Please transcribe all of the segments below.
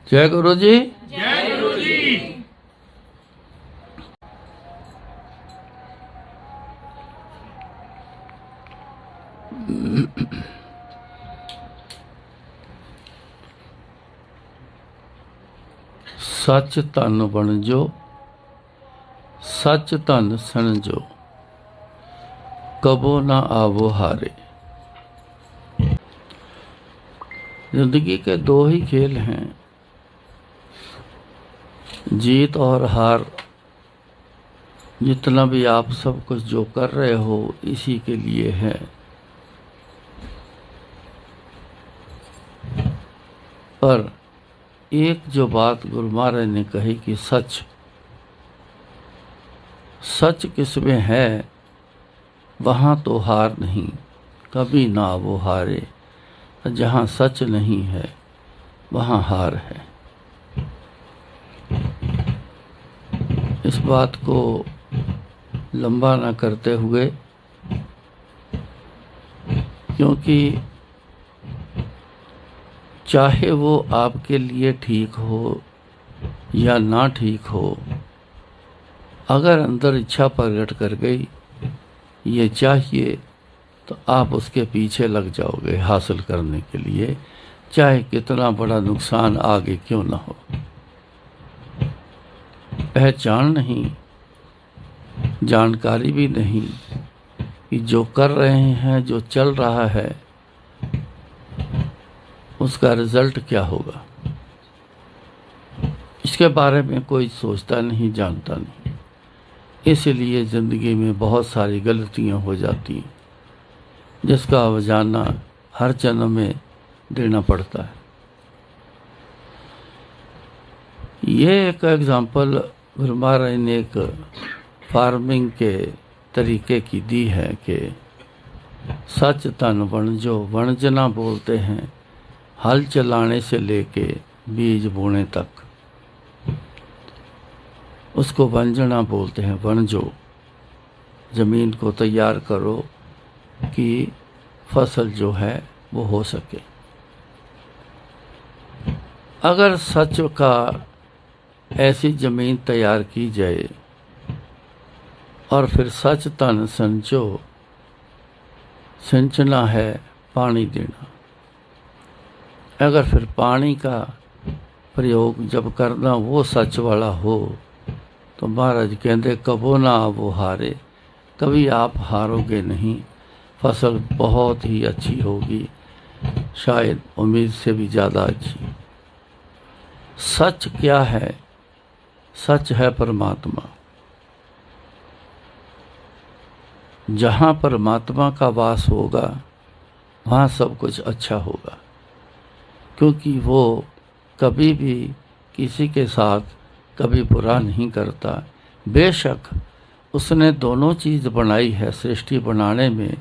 जय गुरु जी। जय गुरु जी। सच धन बन जो, सच धन सन जो, कबो ना आवो हारे। जिंदगी के दो ही खेल हैं, जीत और हार। जितना भी आप सब कुछ जो कर रहे हो इसी के लिए है। पर एक जो बात गुरु महाराज ने कही कि सच सच किसमें है वहाँ तो हार नहीं, कभी ना वो हारे। जहाँ सच नहीं है वहाँ हार है। इस बात को लंबा ना करते हुए, क्योंकि चाहे वो आपके लिए ठीक हो या ना ठीक हो, अगर अंदर इच्छा प्रकट कर गई ये चाहिए तो आप उसके पीछे लग जाओगे हासिल करने के लिए, चाहे कितना बड़ा नुकसान आगे क्यों ना हो। पहचान नहीं, जानकारी भी नहीं कि जो कर रहे हैं, जो चल रहा है, उसका रिजल्ट क्या होगा, इसके बारे में कोई सोचता नहीं, जानता नहीं। इसलिए ज़िंदगी में बहुत सारी गलतियां हो जाती हैं जिसका अवजाना हर जन्म में देना पड़ता है। ये एक एग्जाम्पल गुरु महाराज ने एक फार्मिंग के तरीके की दी है कि सच धन वणजो। वणजना बोलते हैं हल चलाने से लेके बीज बोने तक, उसको वंजना बोलते हैं। वणजो, ज़मीन को तैयार करो कि फसल जो है वो हो सके। अगर सच का ऐसी ज़मीन तैयार की जाए और फिर सच धन संचो, सिंचना है पानी देना। अगर फिर पानी का प्रयोग जब करना वो सच वाला हो तो महाराज कहते कबो ना वो हारे, कभी आप हारोगे नहीं। फसल बहुत ही अच्छी होगी, शायद उम्मीद से भी ज़्यादा अच्छी। सच क्या है? सच है परमात्मा। जहाँ परमात्मा का वास होगा वहाँ सब कुछ अच्छा होगा, क्योंकि वो कभी भी किसी के साथ कभी बुरा नहीं करता। बेशक उसने दोनों चीज़ बनाई है सृष्टि बनाने में,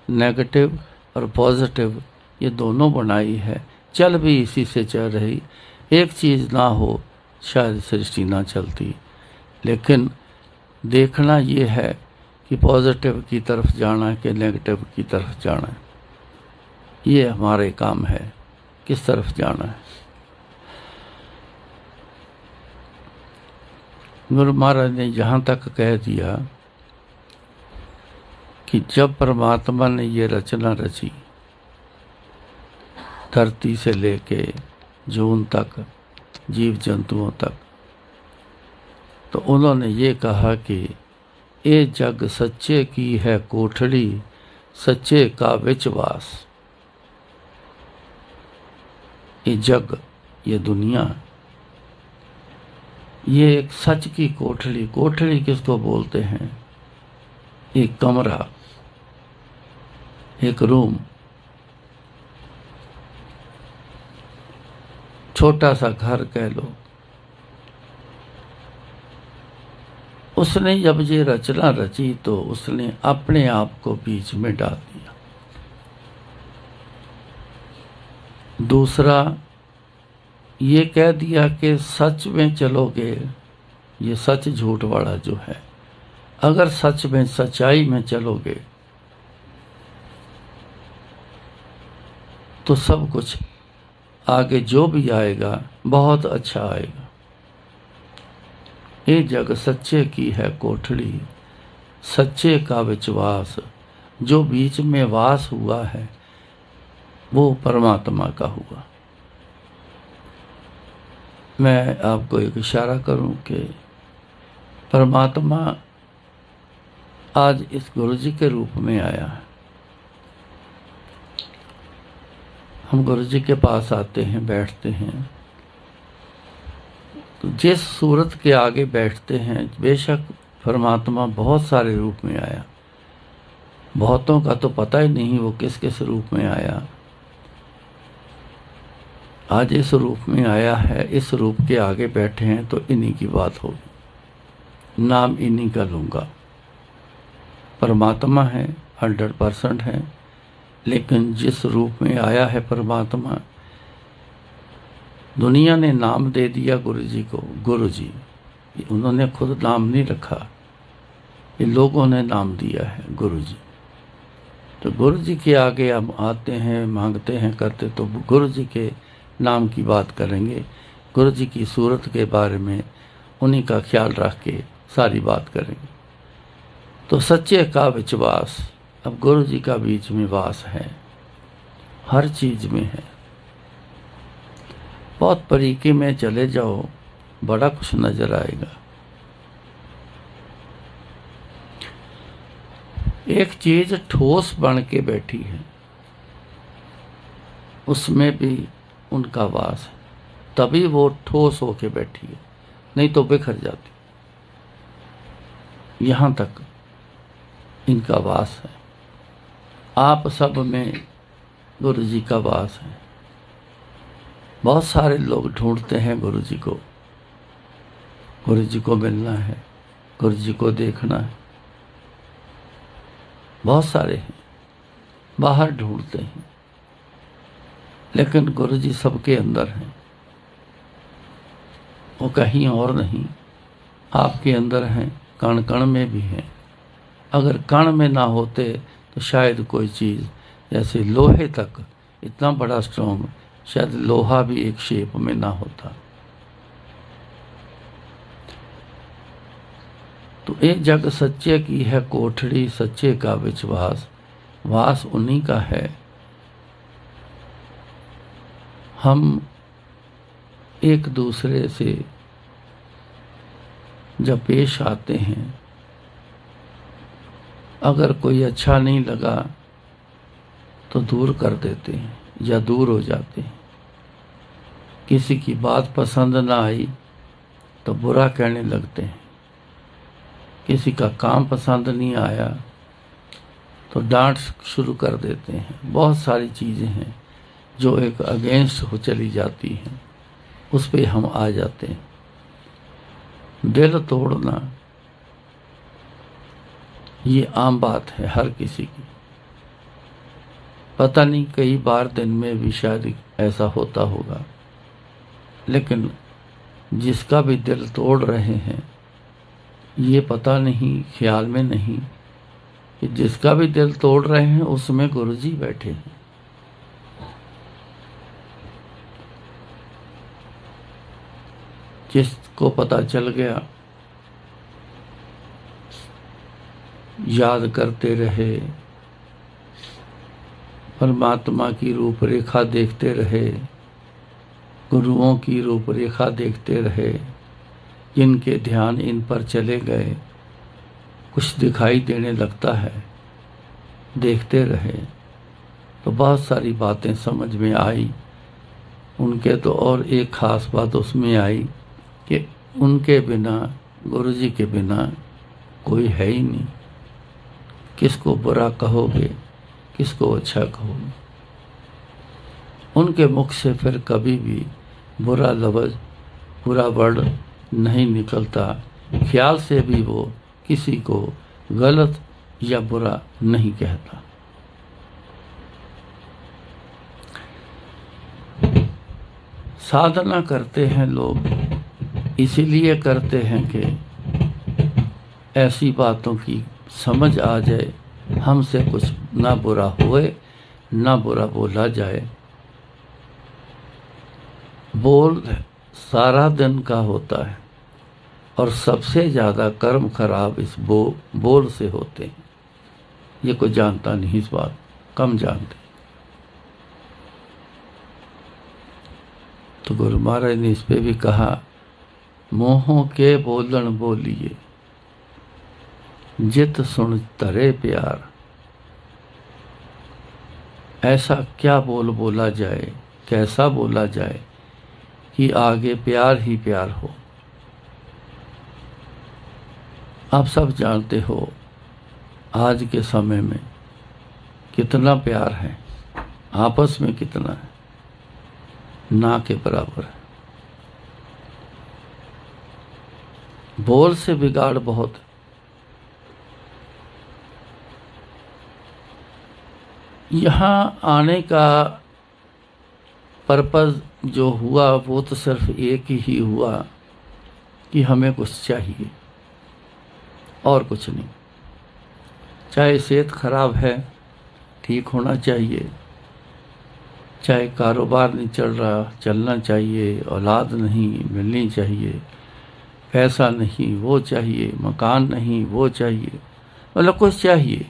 नेगेटिव और पॉजिटिव ये दोनों बनाई है, चल भी इसी से चल रही। एक चीज़ ना हो शायद सृष्टि ना चलती, लेकिन देखना ये है कि पॉजिटिव की तरफ जाना है कि नेगेटिव की तरफ जाना है। ये हमारे काम है, किस तरफ जाना है। गुरु महाराज ने यहाँ तक कह दिया कि जब परमात्मा ने ये रचना रची, धरती से लेके जून तक, जीव जंतुओं तक, तो उन्होंने ये कहा कि ये जग सच्चे की है कोठड़ी, सच्चे का विचवास। ये जग, ये दुनिया, ये एक सच की कोठड़ी। कोठड़ी किसको बोलते हैं? एक कमरा, एक रूम, छोटा सा घर कह लो। उसने जब ये रचना रची तो उसने अपने आप को बीच में डाल दिया। दूसरा ये कह दिया कि सच में चलोगे, ये सच झूठ वाला जो है, अगर सच में सच्चाई में चलोगे तो सब कुछ आगे जो भी आएगा बहुत अच्छा आएगा। ये जग सच्चे की है कोठड़ी, सच्चे का विश्वास, जो बीच में वास हुआ है वो परमात्मा का हुआ। मैं आपको एक इशारा करूं कि परमात्मा आज इस गुरु जी के रूप में आया है। हम गुरु जी के पास आते हैं, बैठते हैं, तो जिस सूरत के आगे बैठते हैं, बेशक परमात्मा बहुत सारे रूप में आया, बहुतों का तो पता ही नहीं वो किस किस रूप में आया। आज इस रूप में आया है, इस रूप के आगे बैठे हैं, तो इन्हीं की बात होगी, नाम इन्हीं का लूँगा। परमात्मा है, 100% है, लेकिन जिस रूप में आया है परमात्मा, दुनिया ने नाम दे दिया गुरु जी को गुरु जी। उन्होंने खुद नाम नहीं रखा, ये लोगों ने नाम दिया है गुरु जी। तो गुरु जी के आगे हम आते हैं, मांगते हैं, करते, तो गुरु जी के नाम की बात करेंगे, गुरु जी की सूरत के बारे में उन्हीं का ख्याल रख के सारी बात करेंगे। तो सच्चे का विश्वास, अब गुरु जी का बीच में वास है, हर चीज में है। बहुत बारीकी में चले जाओ, बड़ा कुछ नजर आएगा। एक चीज ठोस बन के बैठी है, उसमें भी उनका वास है, तभी वो ठोस होके बैठी है, नहीं तो बिखर जाती। यहां तक इनका वास है। आप सब में गुरु जी का वास है। बहुत सारे लोग ढूंढते हैं गुरु जी को, गुरु जी को मिलना है, गुरु जी को देखना है। बहुत सारे हैं, बाहर ढूंढते हैं, लेकिन गुरु जी सबके अंदर हैं, वो कहीं और नहीं, आपके अंदर हैं, कण कण में भी हैं। अगर कण में ना होते तो शायद कोई चीज़, जैसे लोहे तक इतना बड़ा स्ट्रॉन्ग, शायद लोहा भी एक शेप में ना होता। तो एक जग सच्चे की है कोठड़ी, सच्चे का विश्वास, वास उन्हीं का है। हम एक दूसरे से जब पेश आते हैं, अगर कोई अच्छा नहीं लगा तो दूर कर देते हैं या दूर हो जाते हैं। किसी की बात पसंद ना आई तो बुरा कहने लगते हैं। किसी का काम पसंद नहीं आया तो डांट शुरू कर देते हैं। बहुत सारी चीज़ें हैं जो एक अगेंस्ट हो चली जाती हैं, उस पे हम आ जाते हैं। दिल तोड़ना ये आम बात है हर किसी की। पता नहीं कई बार दिन में भी शायद ऐसा होता होगा, लेकिन जिसका भी दिल तोड़ रहे हैं, ये पता नहीं, ख्याल में नहीं कि जिसका भी दिल तोड़ रहे हैं उसमें गुरुजी बैठे हैं। जिसको पता चल गया, याद करते रहे, परमात्मा की रूपरेखा देखते रहे, गुरुओं की रूपरेखा देखते रहे, जिनके ध्यान इन पर चले गए, कुछ दिखाई देने लगता है, देखते रहे तो बहुत सारी बातें समझ में आई। उनके तो और एक ख़ास बात उसमें आई कि उनके बिना, गुरुजी के बिना कोई है ही नहीं। किसको बुरा कहोगे, किसको अच्छा कहोगे। उनके मुख से फिर कभी भी बुरा लफ्ज़, बुरा वर्ड नहीं निकलता। ख्याल से भी वो किसी को गलत या बुरा नहीं कहता। साधना करते हैं लोग, इसीलिए करते हैं कि ऐसी बातों की समझ आ जाए, हमसे कुछ ना बुरा होए, ना बुरा बोला जाए। बोल सारा दिन का होता है और सबसे ज़्यादा कर्म खराब इस बोल से होते हैं। ये कोई जानता नहीं, इस बात कम जानते। तो गुरु महाराज ने इस पे भी कहा, मोहों के बोलन बोलिए जित सुन तरे प्यार। ऐसा क्या बोल बोला जाए, कैसा बोला जाए कि आगे प्यार ही प्यार हो। आप सब जानते हो आज के समय में कितना प्यार है, आपस में कितना है, ना के बराबर है। बोल से बिगाड़ बहुत है। यहाँ आने का पर्पज़ जो हुआ वो तो सिर्फ एक ही हुआ कि हमें कुछ चाहिए और कुछ नहीं। चाहे सेहत खराब है, ठीक होना चाहिए, चाहे कारोबार नहीं चल रहा, चलना चाहिए, औलाद नहीं मिलनी चाहिए, पैसा नहीं वो चाहिए, मकान नहीं वो चाहिए, मतलब कुछ चाहिए।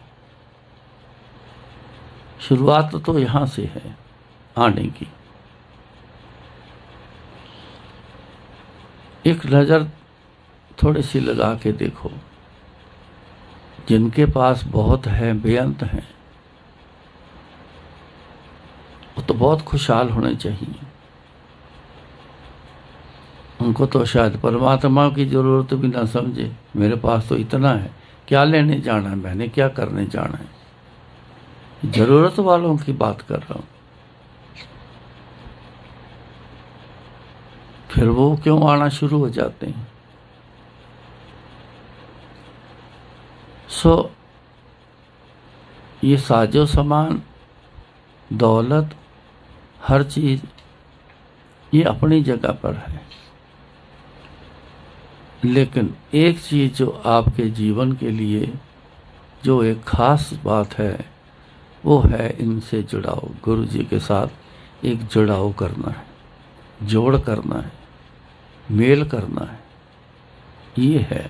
शुरुआत तो यहाँ से है आने की। एक नज़र थोड़ी सी लगा के देखो, जिनके पास बहुत है, बेअंत हैं, वो तो बहुत खुशहाल होने चाहिए। उनको तो शायद परमात्मा की ज़रूरत भी ना समझे। मेरे पास तो इतना है, क्या लेने जाना है, मैंने क्या करने जाना है। ज़रूरत वालों की बात कर रहा हूँ। फिर वो क्यों आना शुरू हो जाते हैं। ये साजो सामान, दौलत, हर चीज़ ये अपनी जगह पर है, लेकिन एक चीज़ जो आपके जीवन के लिए जो एक खास बात है वो है इनसे जुड़ाव। गुरु जी के साथ एक जुड़ाव करना है, जोड़ करना है, मेल करना है, ये है।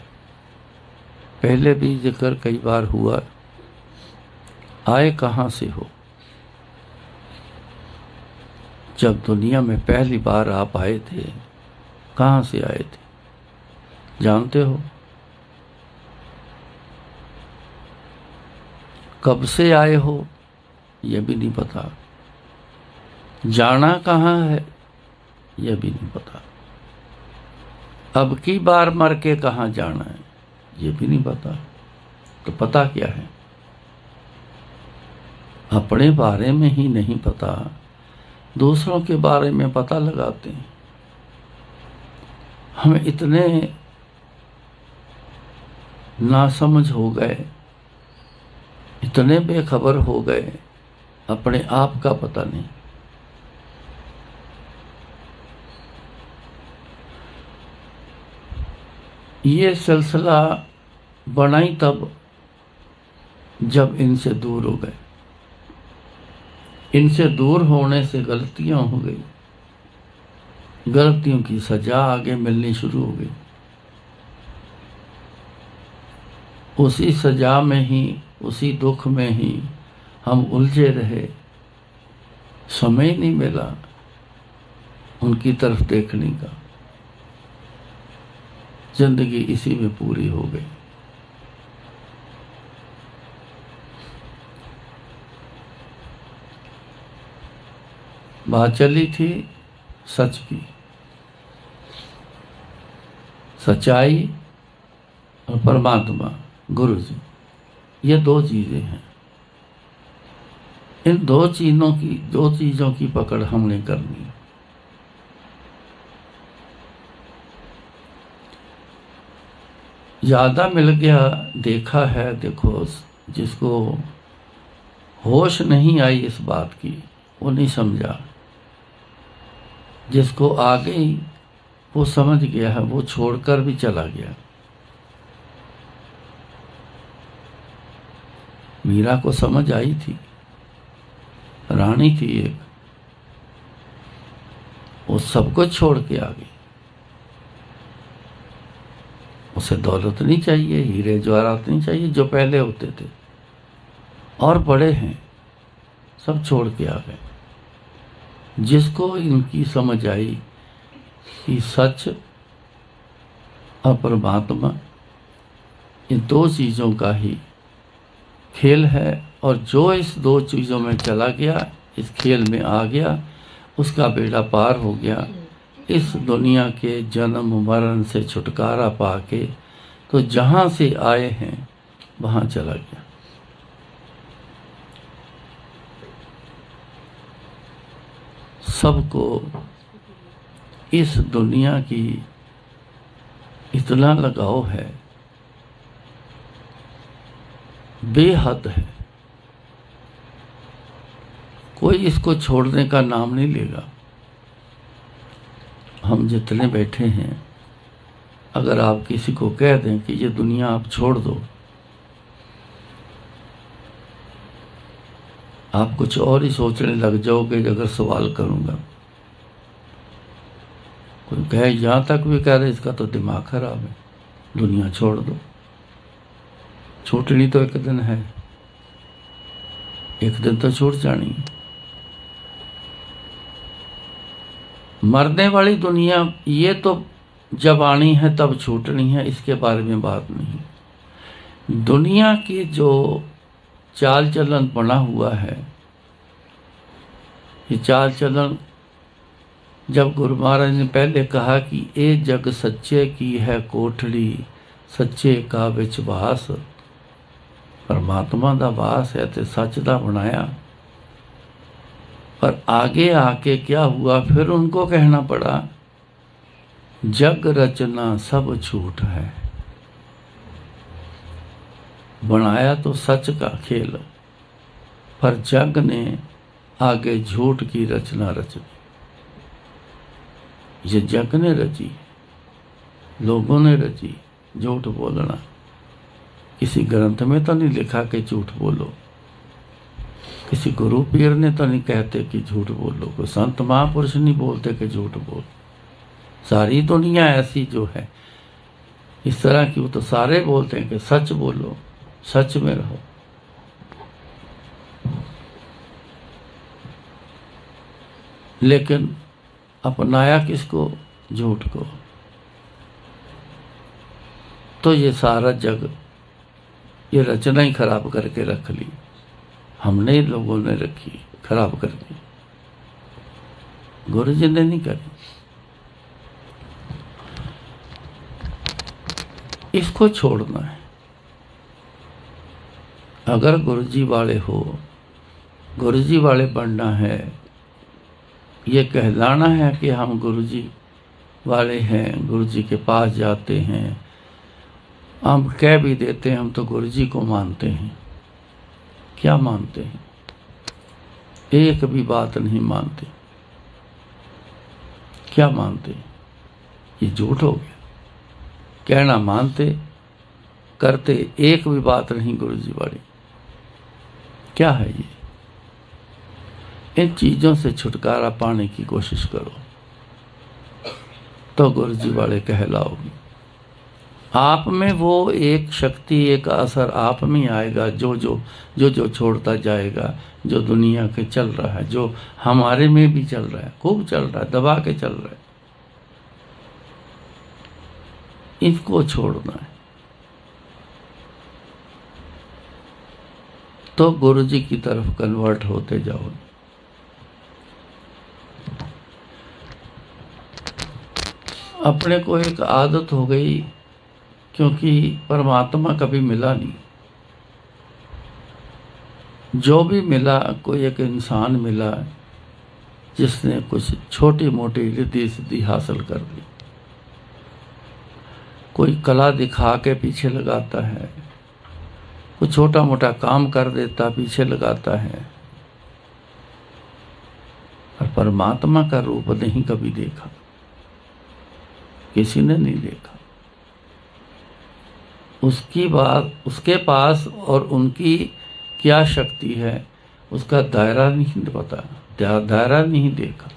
पहले भी जिक्र कई बार हुआ, आए कहाँ से हो। जब दुनिया में पहली बार आप आए थे, कहाँ से आए थे जानते हो? कब से आए हो यह भी नहीं पता। जाना कहाँ है यह भी नहीं पता। अब की बार मर के कहाँ जाना है ये भी नहीं पता। तो पता क्या है? अपने बारे में ही नहीं पता, दूसरों के बारे में पता लगाते हैं। हम इतने नासमझ हो गए, इतने बेखबर हो गए, अपने आप का पता नहीं। ये सिलसिला बना ही तब जब इनसे दूर हो गए। इनसे दूर होने से गलतियां हो गई, गलतियों की सजा आगे मिलनी शुरू हो गई। उसी सजा में ही, उसी दुख में ही हम उलझे रहे। समय नहीं मिला उनकी तरफ देखने का। जिंदगी इसी में पूरी हो गई। बात चली थी सच की, सच्चाई और परमात्मा गुरु जी, ये दो चीजें हैं। इन दो चीजों की पकड़ हमने करनी। ज्यादा मिल गया, देखा है, देखो जिसको होश नहीं आई इस बात की वो नहीं समझा, जिसको आ गई वो समझ गया है, वो छोड़कर भी चला गया। मीरा को समझ आई थी, रानी थी एक, वो सब कुछ छोड़ के आ गई। उसे दौलत नहीं चाहिए, हीरे जवाहरात नहीं चाहिए जो पहले होते थे और बड़े हैं, सब छोड़ के आ गए। जिसको इनकी समझ आई कि सच और परमात्मा इन दो चीज़ों का ही खेल है, और जो इस दो चीज़ों में चला गया, इस खेल में आ गया, उसका बेड़ा पार हो गया। इस दुनिया के जन्म मरण से छुटकारा पाके तो जहाँ से आए हैं वहाँ चला गया। सबको इस दुनिया की इतना लगाव है, बेहद है। कोई इसको छोड़ने का नाम नहीं लेगा। हम जितने बैठे हैं, अगर आप किसी को कह दें कि ये दुनिया आप छोड़ दो, आप कुछ और ही सोचने लग जाओगे। अगर सवाल करूंगा, कोई कहे, यहाँ तक भी कह रहे इसका तो दिमाग खराब है, दुनिया छोड़ दो। छूटनी तो एक दिन है, एक दिन तो छूट जानी है। मरने वाली दुनिया ये तो जब आनी है तब छूटनी है, इसके बारे में बात नहीं। दुनिया की जो चाल चलन बना हुआ है, ये चाल चलन जब गुरु महाराज ने पहले कहा कि ए जग सच्चे की है कोठड़ी, सच्चे का विच वास, परमात्मा दा वास है ते सच दा बनाया। पर आगे आके क्या हुआ, फिर उनको कहना पड़ा जग रचना सब झूठ है। बनाया तो सच का खेल, पर जग ने आगे झूठ की रचना रची। ये जग ने रची, लोगों ने रची झूठ बोलना। किसी ग्रंथ में तो नहीं लिखा कि झूठ बोलो, किसी गुरु पीर ने तो नहीं कहते कि झूठ बोलो, कोई संत महापुरुष नहीं बोलते कि झूठ बोल। सारी दुनिया ऐसी जो है इस तरह की, वो तो सारे बोलते हैं कि सच बोलो, सच में रहो। लेकिन अपनाया किसको? झूठ को। तो ये सारा जग, ये रचना ही खराब करके रख ली, हमने लोगों ने रखी, खराब कर दी, गुरु जी ने नहीं करी। इसको छोड़ना है। अगर गुरुजी वाले हो, गुरुजी वाले बनना है, ये कहलाना है कि हम गुरुजी वाले हैं, गुरुजी के पास जाते हैं, हम कह भी देते हैं हम तो गुरुजी को मानते हैं। क्या मानते हैं? एक भी बात नहीं मानते। क्या मानते? ये झूठ हो गया। कहना मानते, करते एक भी बात नहीं गुरुजी वाली। क्या है ये? इन चीजों से छुटकारा पाने की कोशिश करो तो गुरुजी वाले कहलाओगे। आप में वो एक शक्ति, एक असर आप में आएगा जो जो जो जो छोड़ता जाएगा, जो दुनिया के चल रहा है, जो हमारे में भी चल रहा है, खूब चल रहा है, दबा के चल रहा है, इसको छोड़ना है। तो गुरुजी की तरफ कन्वर्ट होते जाओ। अपने को एक आदत हो गई, क्योंकि परमात्मा कभी मिला नहीं। जो भी मिला, कोई एक इंसान मिला जिसने कुछ छोटी मोटी रिद्धि सिद्धि हासिल कर ली। कोई कला दिखा के पीछे लगाता है, कोई छोटा मोटा काम कर देता पीछे लगाता है, और परमात्मा का रूप नहीं कभी देखा, किसी ने नहीं देखा। उसकी बात, उसके पास और उनकी क्या शक्ति है, उसका दायरा नहीं पता, दायरा नहीं देखा।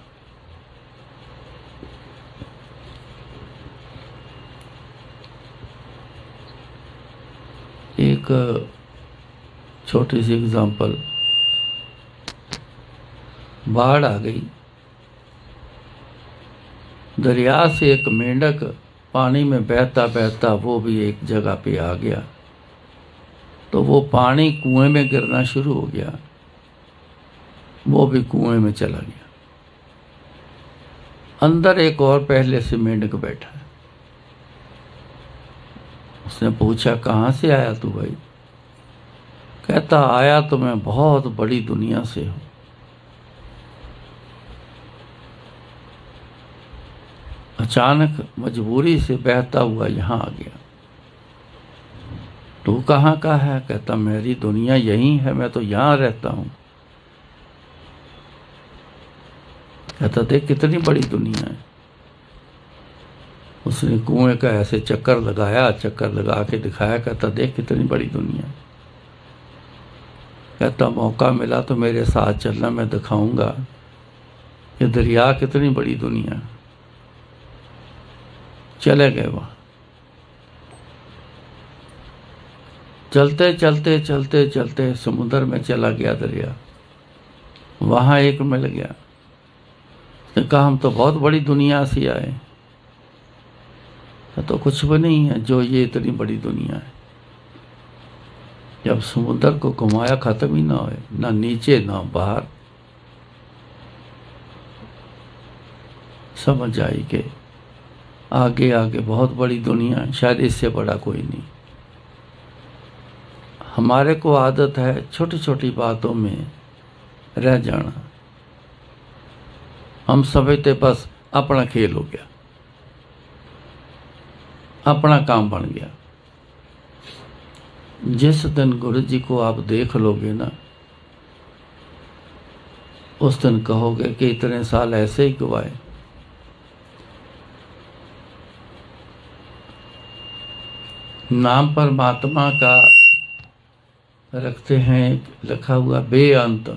एक छोटी सी एग्जांपल, बाढ़ आ गई, दरिया से एक मेंढक पानी में बहता बहता वो भी एक जगह पे आ गया, तो वो पानी कुएं में गिरना शुरू हो गया, वो भी कुएं में चला गया। अंदर एक और पहले से मेंढक बैठा है। उसने पूछा, कहाँ से आया तू भाई? कहता, आया तो मैं बहुत बड़ी दुनिया से हूं। अचानक मजबूरी से बहता हुआ यहां आ गया। तू कहाँ का है? कहता, मेरी दुनिया यही है, मैं तो यहां रहता हूं। कहता, देख कितनी बड़ी दुनिया है। उसने कुएं का ऐसे चक्कर लगाया, चक्कर लगा के दिखाया, कहता, देख कितनी बड़ी दुनिया है। कहता, मौका मिला तो मेरे साथ चलना, मैं दिखाऊंगा ये दरिया कितनी बड़ी दुनिया है। चले गए वहां। चलते चलते चलते चलते समुद्र में चला गया दरिया। वहां एक मिल गया। उसने कहा, हम तो बहुत बड़ी दुनिया से आए। तो कुछ भी नहीं है जो ये इतनी बड़ी दुनिया है। जब समुद्र को घुमाया, खत्म ही ना हो, ना नीचे ना बाहर। समझ आई कि आगे आगे बहुत बड़ी दुनिया है, शायद इससे बड़ा कोई नहीं। हमारे को आदत है छोटी छोटी बातों में रह जाना। हम समझते बस अपना खेल हो गया, अपना काम बन गया। जिस दिन गुरु जी को आप देख लोगे ना, उस दिन कहोगे कि इतने साल ऐसे ही गवाए। नाम परमात्मा का रखते हैं, लिखा हुआ बेअंत,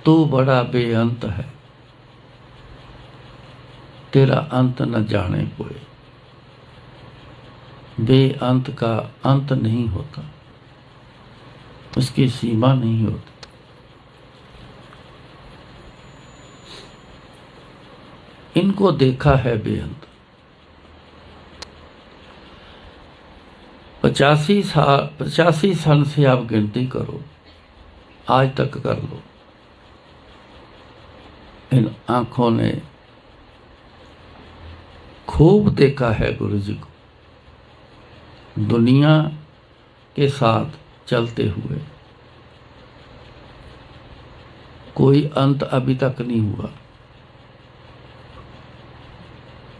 तू बड़ा बेअंत है, तेरा अंत न जाने कोई। बेअंत का अंत नहीं होता, उसकी सीमा नहीं होती। इनको देखा है बेअंत। 85 साल से आप गिनती करो, आज तक कर लो। इन आंखों ने खूब देखा है गुरु जी को, दुनिया के साथ चलते हुए। कोई अंत अभी तक नहीं हुआ।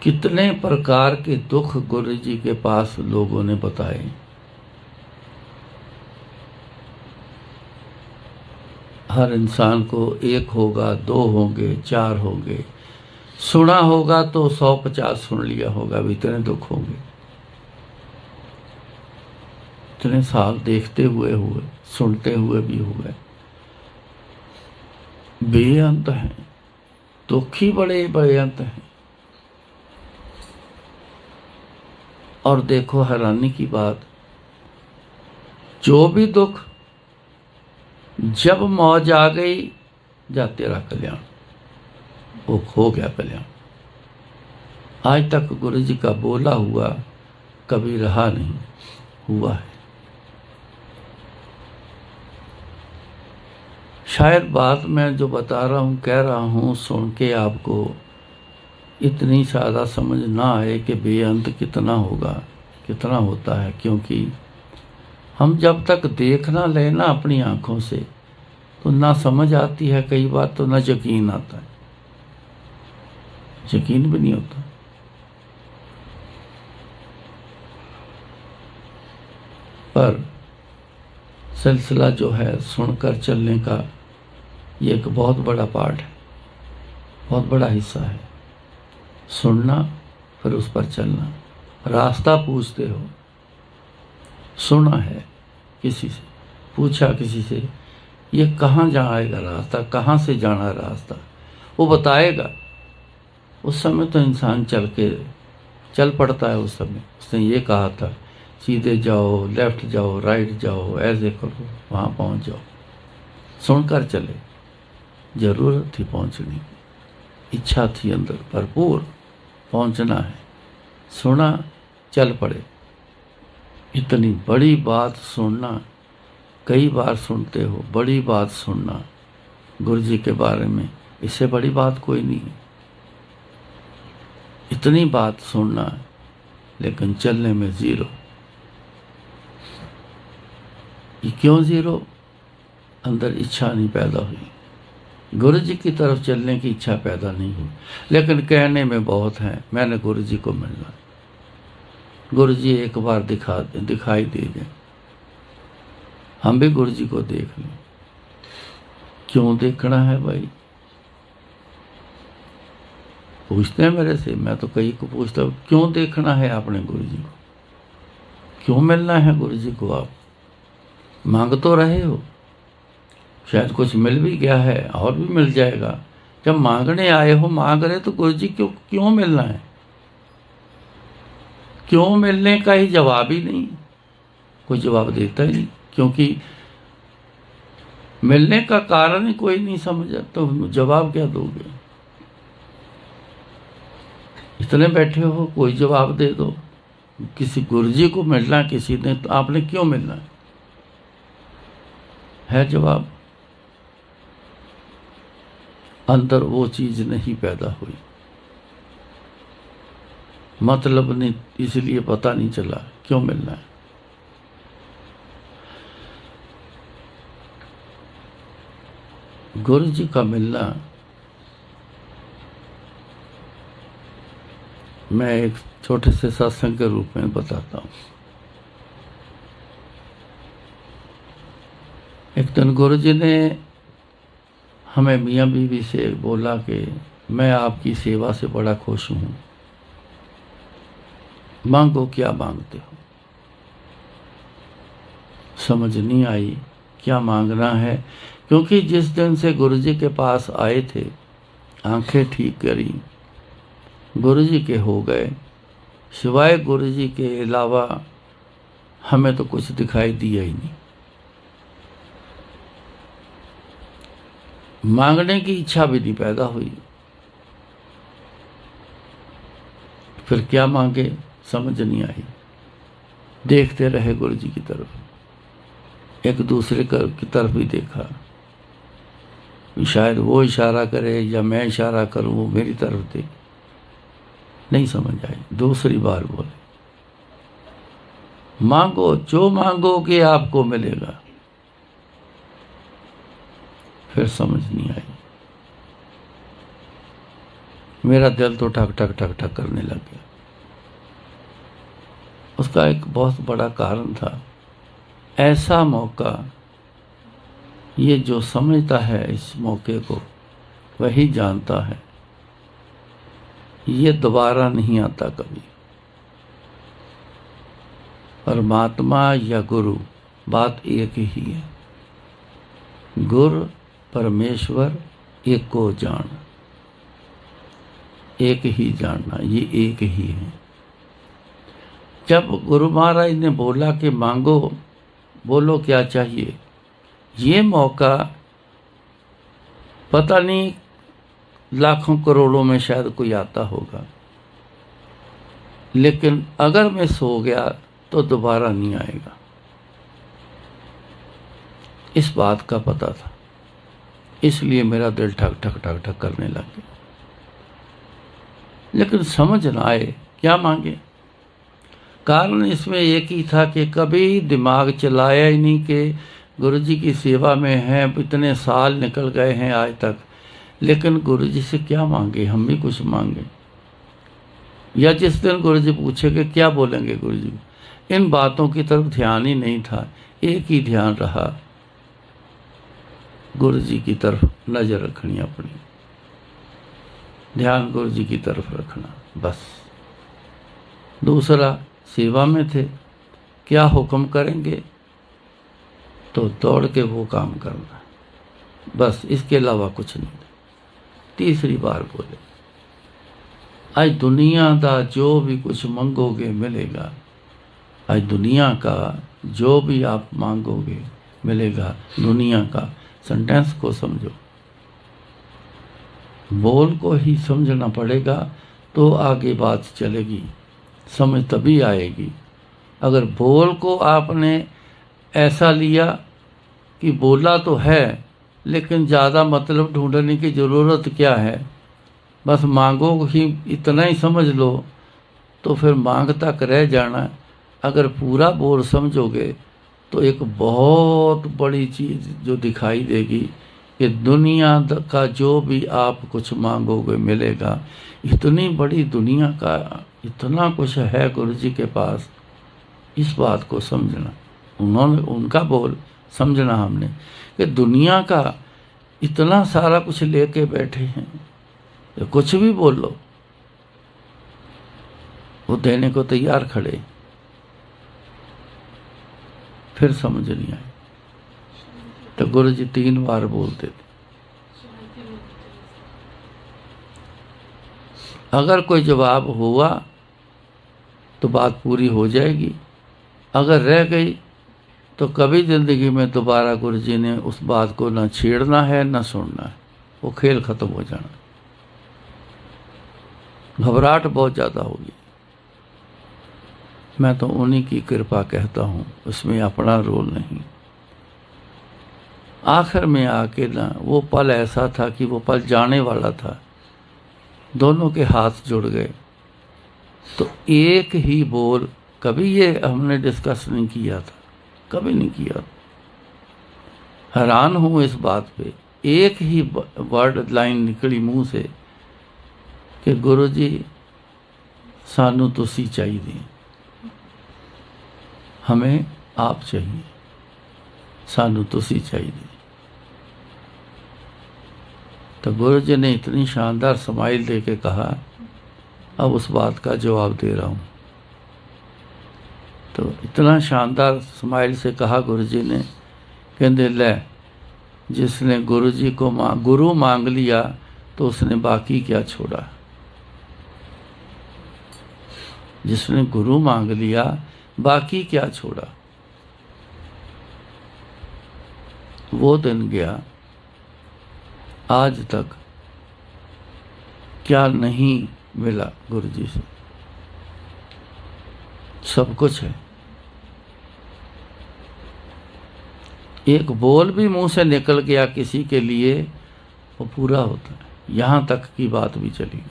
कितने प्रकार के दुख गुरु जी के पास लोगों ने बताए। हर इंसान को एक होगा, दो होंगे, चार होंगे। सुना होगा तो 150 सुन लिया होगा, भी इतने दुख होंगे। इतने साल देखते हुए सुनते हुए भी हुए। बेअंत हैं, दुख ही बड़े बेअंत हैं। और देखो हैरानी की बात, जो भी दुख, जब मौज आ गई, जा तेरा कल्याण, वो खो गया कल्याण। आज तक गुरु जी का बोला हुआ कभी रहा नहीं, हुआ है। शायद बात मैं जो बता रहा हूँ, कह रहा हूँ, सुन के आपको इतनी ज़्यादा समझ ना आए कि बेअंत कितना होगा, कितना होता है। क्योंकि हम जब तक देख ना लेना अपनी आंखों से, तो ना समझ आती है कई बार, तो ना यकीन आता है, यकीन भी नहीं होता। पर सिलसिला जो है सुनकर चलने का, ये एक बहुत बड़ा पार्ट है, बहुत बड़ा हिस्सा है। सुनना, फिर उस पर चलना। रास्ता पूछते हो, सुना है किसी से, पूछा किसी से, ये कहाँ जाएगा रास्ता, कहाँ से जाना रास्ता, वो बताएगा। उस समय तो इंसान चल पड़ता है। उस समय उसने ये कहा था, सीधे जाओ, लेफ्ट जाओ, राइट जाओ, ऐसे करो, वहाँ पहुँच जाओ। सुनकर चले, जरूरत थी पहुँचने की, इच्छा थी अंदर भरपूर, पहुँचना है। सुना, चल पड़े। इतनी बड़ी बात सुनना, कई बार सुनते हो, बड़ी बात सुनना गुरु जी के बारे में, इससे बड़ी बात कोई नहीं है। इतनी बात सुनना लेकिन चलने में जीरो। ये क्यों जीरो? अंदर इच्छा नहीं पैदा हुई, गुरु जी की तरफ चलने की इच्छा पैदा नहीं हुई। लेकिन कहने में बहुत है, मैंने गुरु जी को मिलना, गुरु जी एक बार दिखाई दे जाए, हम भी गुरु जी को देख लें। क्यों देखना है भाई? पूछते हैं मेरे से, मैं तो कई को पूछता हूँ, क्यों देखना है आपने गुरु जी को? क्यों मिलना है गुरु जी को? आप मांग तो रहे हो, शायद कुछ मिल भी गया है और भी मिल जाएगा। जब मांगने आए हो, मांग रहे, तो गुरु जी क्यों मिलना है? क्यों मिलने का ही जवाब ही नहीं, कोई जवाब देता ही नहीं। क्योंकि मिलने का कारण ही कोई नहीं समझा, तो जवाब क्या दोगे? इतने बैठे हो, कोई जवाब दे दो। किसी गुरुजी को मिलना, किसी ने, तो आपने क्यों मिलना है जवाब? अंदर वो चीज नहीं पैदा हुई, मतलब नहीं, इसलिए पता नहीं चला क्यों मिलना है। गुरु जी का मिलना, मैं एक छोटे से सत्संग के रूप में बताता हूँ। एक दिन गुरु जी ने हमें मियाँ बीवी से बोला कि मैं आपकी सेवा से बड़ा खुश हूँ, मांगो, क्या मांगते हो? समझ नहीं आई क्या मांगना है, क्योंकि जिस दिन से गुरु जी के पास आए थे, आंखें ठीक करी, गुरु जी के हो गए, सिवाय गुरु जी के अलावा हमें तो कुछ दिखाई दिया ही नहीं। मांगने की इच्छा भी नहीं पैदा हुई। फिर क्या मांगे समझ नहीं आई। देखते रहे गुरु जी की तरफ, एक दूसरे की तरफ भी देखा, शायद वो इशारा करे या मैं इशारा करूं, वो मेरी तरफ देखे, नहीं समझ आई। दूसरी बार बोले, मांगो, जो मांगोगे आपको मिलेगा। फिर समझ नहीं आई, मेरा दिल तो ठक ठक ठक ठक करने लग गया। उसका एक बहुत बड़ा कारण था, ऐसा मौका, ये जो समझता है इस मौके को वही जानता है, ये दोबारा नहीं आता कभी। परमात्मा या गुरु बात एक ही है, गुरु परमेश्वर एक को जान, एक ही जानना, ये एक ही है। जब गुरु महाराज ने बोला कि मांगो, बोलो क्या चाहिए, ये मौका पता नहीं लाखों करोड़ों में शायद कोई आता होगा, लेकिन अगर मैं सो गया तो दोबारा नहीं आएगा, इस बात का पता था। इसलिए मेरा दिल ठक ठक ठक ठक करने लग गया। लेकिन समझ ना आए क्या मांगे। कारण इसमें एक ही था कि कभी दिमाग चलाया ही नहीं कि गुरु जी की सेवा में हैं, इतने साल निकल गए हैं आज तक, लेकिन गुरु जी से क्या मांगे, हम भी कुछ मांगे। या जिस दिन गुरु जी पूछे कि क्या बोलेंगे गुरु जी, इन बातों की तरफ ध्यान ही नहीं था। एक ही ध्यान रहा, गुरु जी की तरफ नजर रखनी, अपनी ध्यान गुरु जी की तरफ रखना, बस। दूसरा, सेवा में थे, क्या हुक्म करेंगे तो दौड़ के वो काम करना, बस, इसके अलावा कुछ नहीं। तीसरी बार बोले, आज दुनिया दा जो भी कुछ मंगोगे मिलेगा, आज दुनिया का जो भी आप मांगोगे मिलेगा। दुनिया का सेंटेंस को समझो, बोल को ही समझना पड़ेगा तो आगे बात चलेगी, समझ तभी आएगी। अगर बोल को आपने ऐसा लिया कि बोला तो है लेकिन ज़्यादा मतलब ढूंढने की ज़रूरत क्या है, बस मांगो ही इतना ही समझ लो, तो फिर मांग तक रह जाना। अगर पूरा बोल समझोगे तो एक बहुत बड़ी चीज़ जो दिखाई देगी कि दुनिया का जो भी आप कुछ मांगोगे मिलेगा। इतनी बड़ी दुनिया का इतना कुछ है गुरु जी के पास, इस बात को समझना। उनका बोल समझना हमने कि दुनिया का इतना सारा कुछ लेके बैठे हैं, तो कुछ भी बोल लो वो देने को तैयार खड़े। फिर समझ नहीं आई तो गुरु जी 3 बार बोलते थे। अगर कोई जवाब हुआ तो बात पूरी हो जाएगी, अगर रह गई तो कभी ज़िंदगी में दोबारा गुरु जी ने उस बात को ना छेड़ना है ना सुनना है, वो खेल खत्म हो जाना। घबराहट बहुत ज़्यादा होगी। मैं तो उन्हीं की कृपा कहता हूँ, उसमें अपना रोल नहीं। आखिर में आके ना वो पल ऐसा था कि वो पल जाने वाला था, दोनों के हाथ जुड़ गए। तो एक ही बोल, कभी ये हमने डिस्कस नहीं किया था, कभी नहीं किया। हैरान हूँ इस बात पे, एक ही वर्ड लाइन निकली मुंह से कि गुरु जी सानू तुसी चाहिए, हमें आप चाहिए, सानू तुसी चाहिए। तो गुरु जी ने इतनी शानदार स्माइल दे के कहा, अब उस बात का जवाब दे रहा हूँ। तो इतना शानदार स्माइल से कहा गुरु जी ने, कहते ले जिसने गुरु जी को गुरु मांग लिया तो उसने बाकी क्या छोड़ा। जिसने गुरु मांग लिया बाकी क्या छोड़ा। वो दिन गया, आज तक क्या नहीं मिला गुरु जी से, सब कुछ है। एक बोल भी मुंह से निकल गया किसी के लिए वो पूरा होता है। यहां तक की बात भी चली।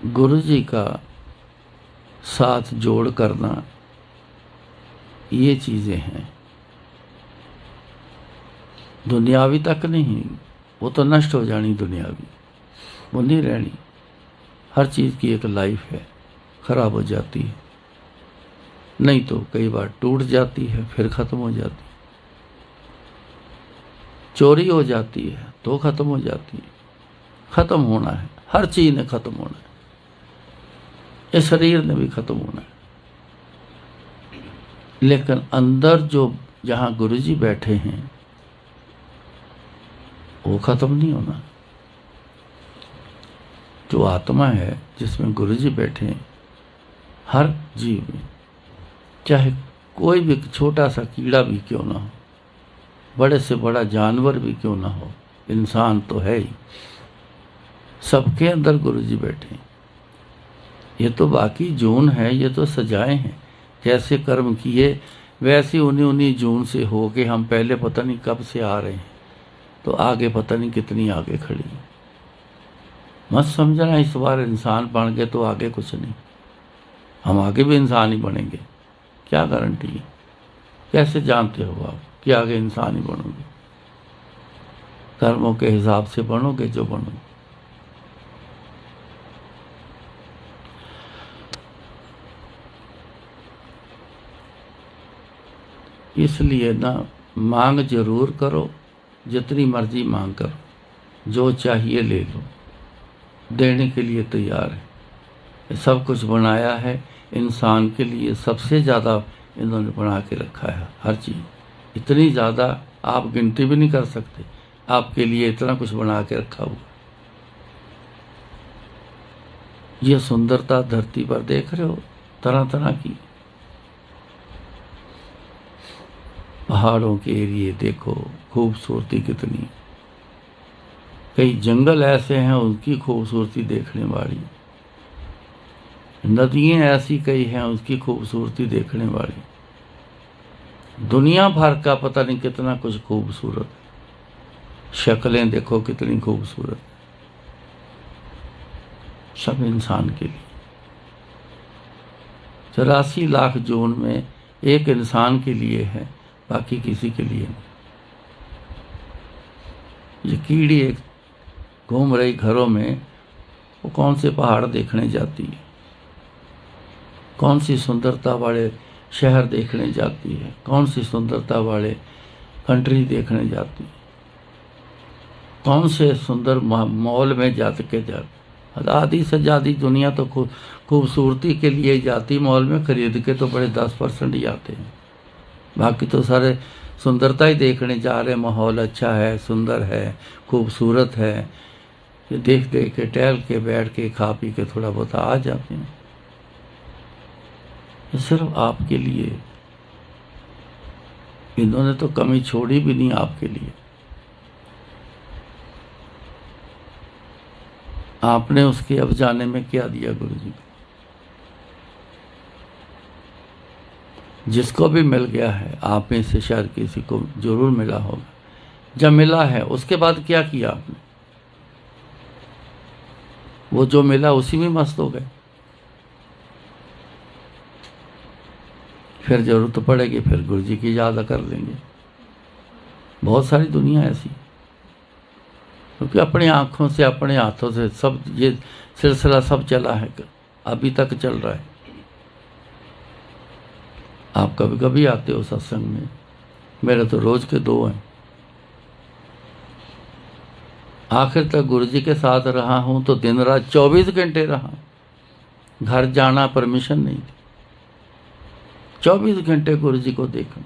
गुरु जी का साथ जोड़ करना, ये चीजें हैं। दुनियावी तक नहीं, वो तो नष्ट हो जानी दुनियावी, वो नहीं रहनी। हर चीज की एक लाइफ है, खराब हो जाती है, नहीं तो कई बार टूट जाती है फिर खत्म हो जाती है। चोरी हो जाती है तो खत्म हो जाती है। खत्म होना है, हर चीज ने खत्म होना है, इस शरीर ने भी खत्म होना है। लेकिन अंदर जो जहां गुरुजी बैठे हैं वो खत्म नहीं होना। जो आत्मा है जिसमें गुरुजी बैठे हैं, हर जीव में, चाहे कोई भी छोटा सा कीड़ा भी क्यों ना हो, बड़े से बड़ा जानवर भी क्यों ना हो, इंसान तो है ही, सबके अंदर गुरुजी बैठे हैं। ये तो बाकी जून है, ये तो सजाएं हैं। जैसे कर्म किए वैसे उन्हीं जून से हो के हम पहले पता नहीं कब से आ रहे हैं, तो आगे पता नहीं कितनी आगे खड़ी। मत समझना इस बार इंसान बन गए तो आगे कुछ नहीं, हम आगे भी इंसान ही बनेंगे। क्या गारंटी है? कैसे जानते हो आप कि आगे इंसान ही बनोगे? कर्मों के हिसाब से बनोगे जो बनोगे। इसलिए ना मांग जरूर करो, जितनी मर्जी मांग करो, जो चाहिए ले लो, देने के लिए तैयार है। सब कुछ बनाया है इंसान के लिए, सबसे ज़्यादा इन्होंने बना के रखा है हर चीज़। इतनी ज़्यादा आप गिनती भी नहीं कर सकते, आपके लिए इतना कुछ बना के रखा हुआ। ये सुंदरता धरती पर देख रहे हो, तरह तरह की। पहाड़ों के एरिए देखो, खूबसूरती कितनी। कई जंगल ऐसे हैं उनकी खूबसूरती देखने वाली, नदियां ऐसी कई हैं उसकी खूबसूरती देखने वाली। दुनिया भर का पता नहीं कितना कुछ खूबसूरत। शक्लें देखो कितनी खूबसूरत, सब इंसान के लिए। 84 लाख जोन में एक इंसान के लिए है, बाकी किसी के लिए नहीं। ये कीड़ी एक घूम रही घरों में, वो कौन से पहाड़ देखने जाती है, कौन सी सुंदरता वाले शहर देखने जाती है, कौन सी सुंदरता वाले कंट्री देखने जाती है, कौन से सुंदर मॉल में जाती। आधी से ज़्यादा दुनिया तो खूबसूरती के लिए जाती, मॉल में खरीद के तो बड़े 10% ही आते हैं। बाकी तो सारे सुंदरता ही देखने जा रहे हैं। माहौल अच्छा है, सुंदर है, खूबसूरत है, ये देख देख के टहल के बैठ के खा पी के थोड़ा बहुत आ जाते हैं। ये सिर्फ आपके लिए, इन्होंने तो कमी छोड़ी भी नहीं आपके लिए। आपने उसके अब जाने में क्या दिया गुरु जी को? जिसको भी मिल गया है, आप में से शायद किसी को जरूर मिला होगा। जब मिला है उसके बाद क्या किया आपने? वो जो मिला उसी में मस्त हो गए। फिर जरूरत पड़ेगी फिर गुरु जी की याद कर लेंगे। बहुत सारी दुनिया ऐसी, क्योंकि अपनी आंखों से अपने हाथों से सब ये सिलसिला सब चला है, अभी तक चल रहा है। आप कभी कभी आते हो सत्संग में, मेरे तो रोज के 2 हैं। आखिर तक गुरु जी के साथ रहा हूं तो दिन रात 24 घंटे रहा। घर जाना परमिशन नहीं थी, 24 घंटे गुरु जी को देखना।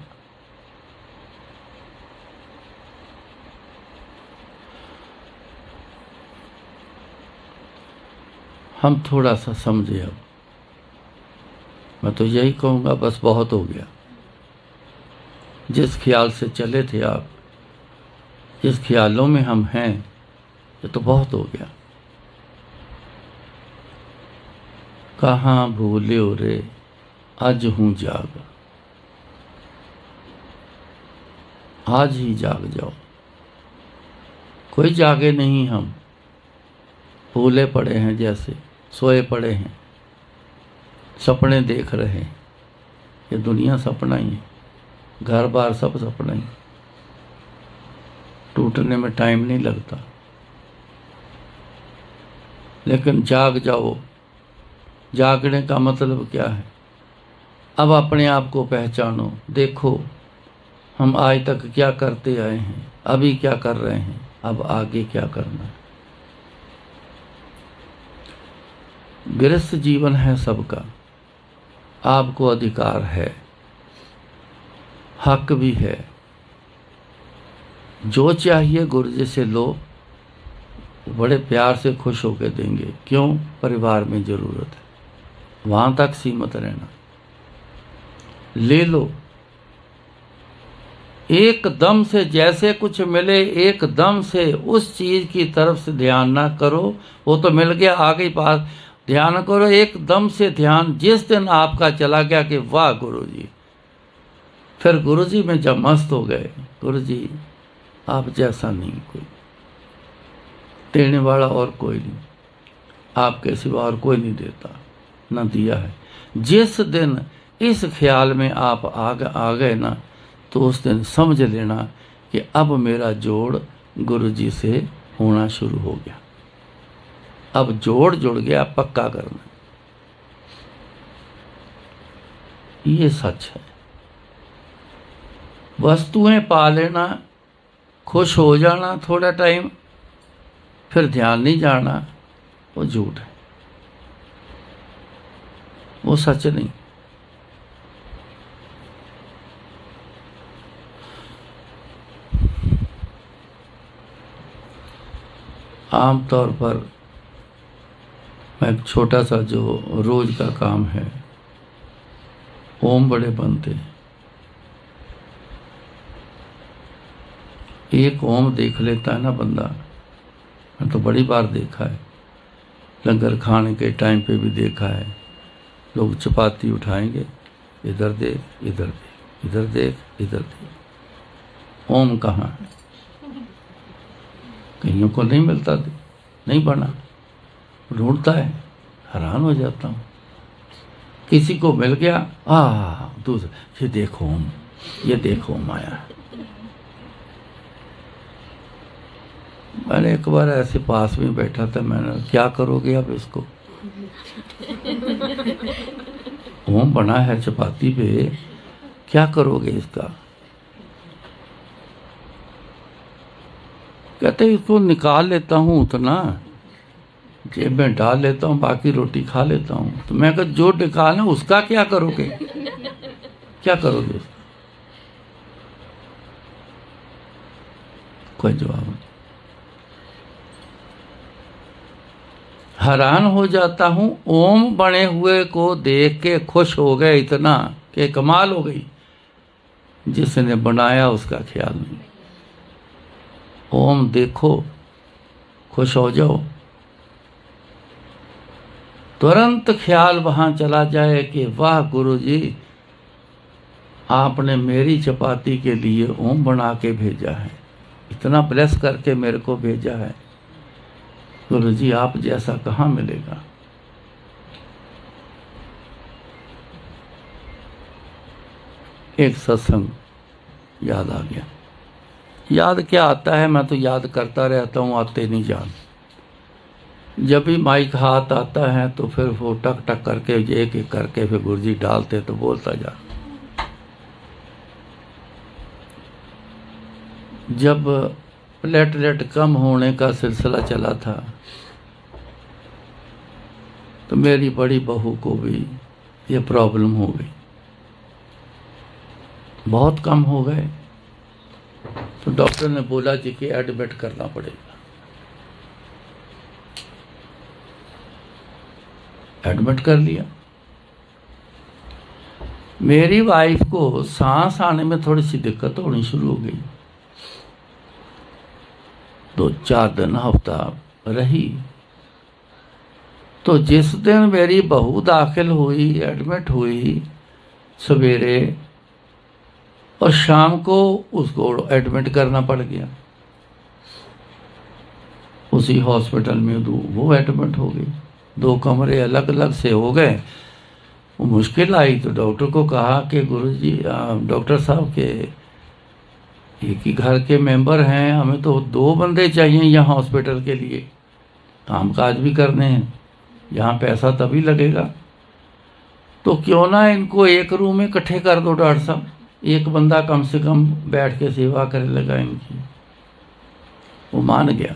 हम थोड़ा सा समझे। अब मैं तो यही कहूँगा, बस बहुत हो गया। जिस ख्याल से चले थे आप, जिस ख्यालों में हम हैं, ये तो बहुत हो गया। कहाँ भूले रे आज हूँ जाग, आज ही जाग जाओ। कोई जागे नहीं, हम भूले पड़े हैं, जैसे सोए पड़े हैं, सपने देख रहे हैं। ये दुनिया सपना ही है, घर बार सब सपना ही, टूटने में टाइम नहीं लगता। लेकिन जाग जाओ। जागने का मतलब क्या है? अब अपने आप को पहचानो, देखो हम आज तक क्या करते आए हैं, अभी क्या कर रहे हैं, अब आगे क्या करना है। गृहस्थ जीवन है सबका, आपको अधिकार है, हक भी है। जो चाहिए गुरु जी से लो, बड़े प्यार से खुश होकर देंगे। क्यों? परिवार में जरूरत है, वहां तक सीमित रहना। ले लो एकदम से, जैसे कुछ मिले एकदम से उस चीज की तरफ से ध्यान ना करो। वो तो मिल गया, आगे पास ध्यान करो। एकदम से ध्यान जिस दिन आपका चला गया कि वाह गुरु जी, फिर गुरु जी में जब मस्त हो गए, गुरु जी आप जैसा नहीं कोई, देने वाला और कोई नहीं, आपके सिवा और कोई नहीं देता, न दिया है। जिस दिन इस ख्याल में आप आ गए ना, तो उस दिन समझ लेना कि अब मेरा जोड़ गुरु जी से होना शुरू हो गया। अब जोड़ जुड़ गया, पक्का करना। ये सच है। वस्तुएं पा लेना, खुश हो जाना थोड़ा टाइम, फिर ध्यान नहीं जाना, वो झूठ है, वो सच नहीं। आमतौर पर एक छोटा सा जो रोज का काम है, ओम बड़े बनते हैं। एक ओम देख लेता है ना बंदा, मैं तो बड़ी बार देखा है, लंगर खाने के टाइम पे भी देखा है। लोग चपाती उठाएंगे, इधर देख इधर देख, इधर देख इधर देख, ओम कहाँ है? कईयों को नहीं मिलता, नहीं बना, ढूंढता है, हैरान हो जाता हूँ। किसी को मिल गया, दूसरा, ये देखो ओम, ये देखो ओम आया। मैंने एक बार ऐसे पास में बैठा था, मैंने, क्या करोगे अब इसको? ओम बना है चपाती पे, क्या करोगे इसका? कहते इसको निकाल लेता हूँ, उतना जेब में डाल लेता हूँ, बाकी रोटी खा लेता हूँ। तो मैं कहा जो निकालना उसका क्या करोगे? क्या करोगे? कोई जवाब नहीं। हैरान हो जाता हूँ, ओम बने हुए को देख के खुश हो गए इतना कि कमाल हो गई। जिसने बनाया उसका ख्याल नहीं। ओम देखो, खुश हो जाओ, तुरंत ख्याल वहां चला जाए कि वाह गुरुजी, आपने मेरी चपाती के लिए ओम बना के भेजा है, इतना ब्लेस करके मेरे को भेजा है। गुरुजी आप जैसा कहाँ मिलेगा। एक सत्संग याद आ गया। याद क्या आता है, मैं तो याद करता रहता हूँ, आते नहीं जान। जब भी माइक हाथ आता है तो फिर वो टक टक करके एक एक करके फिर गुरुजी डालते तो बोलता जा। जब प्लेटलेट कम होने का सिलसिला चला था तो मेरी बड़ी बहू को भी ये प्रॉब्लम हो गई, बहुत कम हो गए। तो डॉक्टर ने बोला जी कि एडमिट करना पड़ेगा। एडमिट कर लिया। मेरी वाइफ को सांस आने में थोड़ी सी दिक्कत होनी शुरू हो गई। 2-4 दिन हफ्ता रही। तो जिस दिन मेरी बहू दाखिल हुई, एडमिट हुई, सवेरे और शाम को उसको एडमिट करना पड़ गया। उसी हॉस्पिटल में वो एडमिट हो गई। 2 कमरे अलग अलग से हो गए। वो मुश्किल आई तो डॉक्टर को कहा कि गुरुजी, डॉक्टर साहब के एक ही घर के मेंबर हैं, हमें तो 2 बंदे चाहिए यहाँ हॉस्पिटल के लिए, कामकाज भी करने हैं, यहाँ पैसा तभी लगेगा। तो क्यों ना इनको एक रूम में इकट्ठे कर दो डॉक्टर साहब, एक बंदा कम से कम बैठ के सेवा करने लगा इनकी। वो मान गया।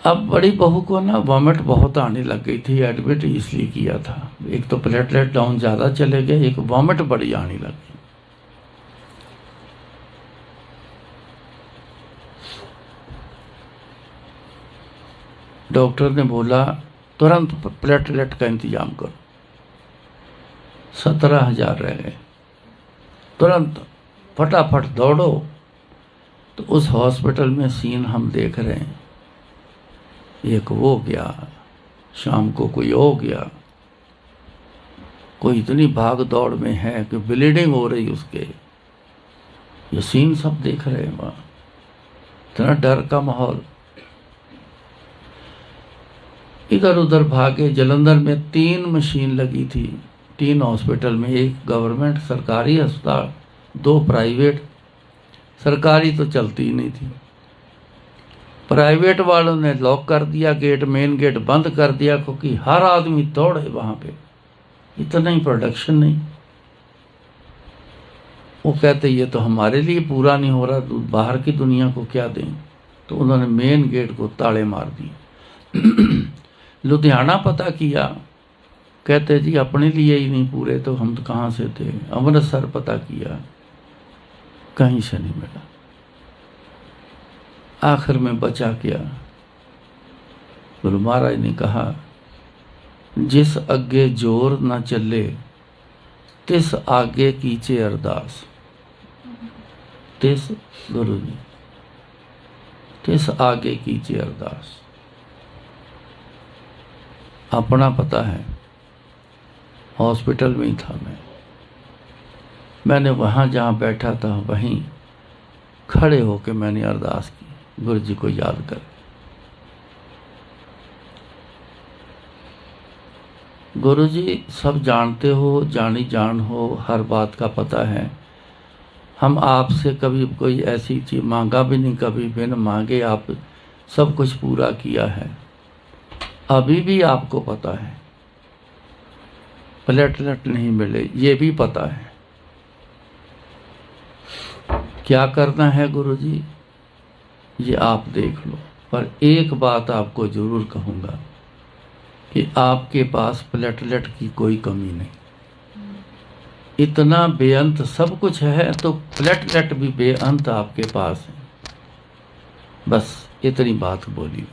अब बड़ी बहू को ना वॉमिट बहुत आने लग गई थी, एडमिट इसलिए किया था। एक तो प्लेटलेट डाउन ज़्यादा चले गए, एक वॉमिट बड़ी आने लग गई। डॉक्टर ने बोला तुरंत प्लेटलेट का इंतजाम करो। 17,000 रह गए। तुरंत फटाफट दौड़ो। तो उस हॉस्पिटल में सीन हम देख रहे हैं, एक वो गया, शाम को कोई हो गया, कोई इतनी भाग दौड़ में है कि ब्लीडिंग हो रही उसके। ये सीन सब देख रहे हैं वहाँ। इतना डर का माहौल। इधर उधर भागे। जलंधर में 3 मशीन लगी थी, 3 हॉस्पिटल में, एक गवर्नमेंट सरकारी अस्पताल, 2 प्राइवेट। सरकारी तो चलती ही नहीं थी। प्राइवेट वालों ने लॉक कर दिया गेट, मेन गेट बंद कर दिया, क्योंकि हर आदमी दौड़े वहाँ पे, इतना ही प्रोडक्शन नहीं। वो कहते ये तो हमारे लिए पूरा नहीं हो रहा, बाहर की दुनिया को क्या दें। तो उन्होंने मेन गेट को ताले मार दिए। लुधियाना पता किया, कहते जी अपने लिए ही नहीं पूरे, तो हम तो कहाँ से थे। अमृतसर पता किया, कहीं से नहीं मिला। आखिर में बचा क्या, गुरु महाराज ने कहा, जिस अगे जोर न चले तिस आगे कीचे अरदास। तिस गुरु जी, तिस आगे कीचे अरदास। अपना पता है, हॉस्पिटल में ही था मैंने वहाँ जहाँ बैठा था वहीं खड़े होकर मैंने अरदास की, गुरु जी को याद कर। गुरु जी सब जानते हो, जानी जान हो, हर बात का पता है। हम आपसे कभी कोई ऐसी चीज़ मांगा भी नहीं, कभी बिन मांगे आप सब कुछ पूरा किया है। अभी भी आपको पता है प्लेटलेट नहीं मिले, ये भी पता है। क्या करना है गुरु जी, ये आप देख लो। पर एक बात आपको जरूर कहूँगा कि आपके पास प्लेटलेट की कोई कमी नहीं। इतना बेअंत सब कुछ है तो प्लेटलेट भी बेअंत आपके पास है। बस इतनी बात बोली।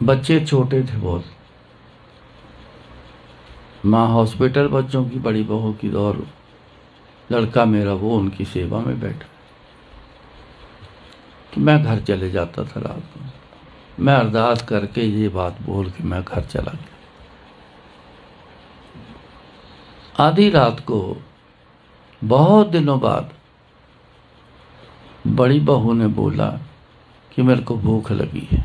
बच्चे छोटे थे बहुत। माँ हॉस्पिटल बच्चों की, बड़ी बहू की, और लड़का मेरा वो उनकी सेवा में बैठा। तो मैं घर चले जाता था रात को। मैं अरदास करके ये बात बोल के मैं घर चला गया। आधी रात को बहुत दिनों बाद बड़ी बहू ने बोला कि मेरे को भूख लगी है।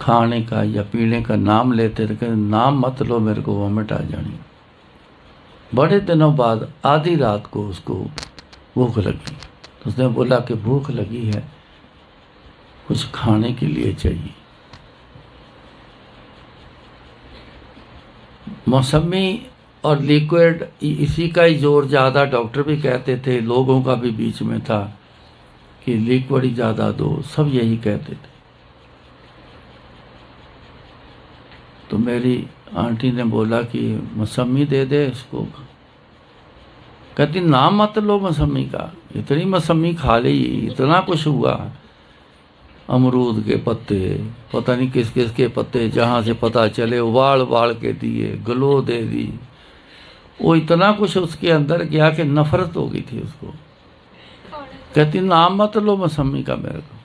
खाने का या पीने का नाम लेते थे, नाम मत लो, मेरे को वॉमिट आ जानी। बड़े दिनों बाद आधी रात को उसको भूख लगी, तो उसने बोला कि भूख लगी है, कुछ खाने के लिए चाहिए। मौसमी और लिक्विड इसी का ही जोर ज़्यादा, डॉक्टर भी कहते थे, लोगों का भी बीच में था कि लिक्विड ही ज़्यादा दो, सब यही कहते थे। तो मेरी आंटी ने बोला कि मौसमी दे दे इसको। कहती नाम मत लो मौसमी का, इतनी मौसमी खा ली, इतना कुछ हुआ। अमरूद के पत्ते, पता नहीं किस किस के पत्ते, जहाँ से पता चले उबाल उबाल के दिए, ग्लो दे दी। वो इतना कुछ उसके अंदर गया कि नफरत हो गई थी उसको। कहती नाम मत लो मौसमी का मेरे को।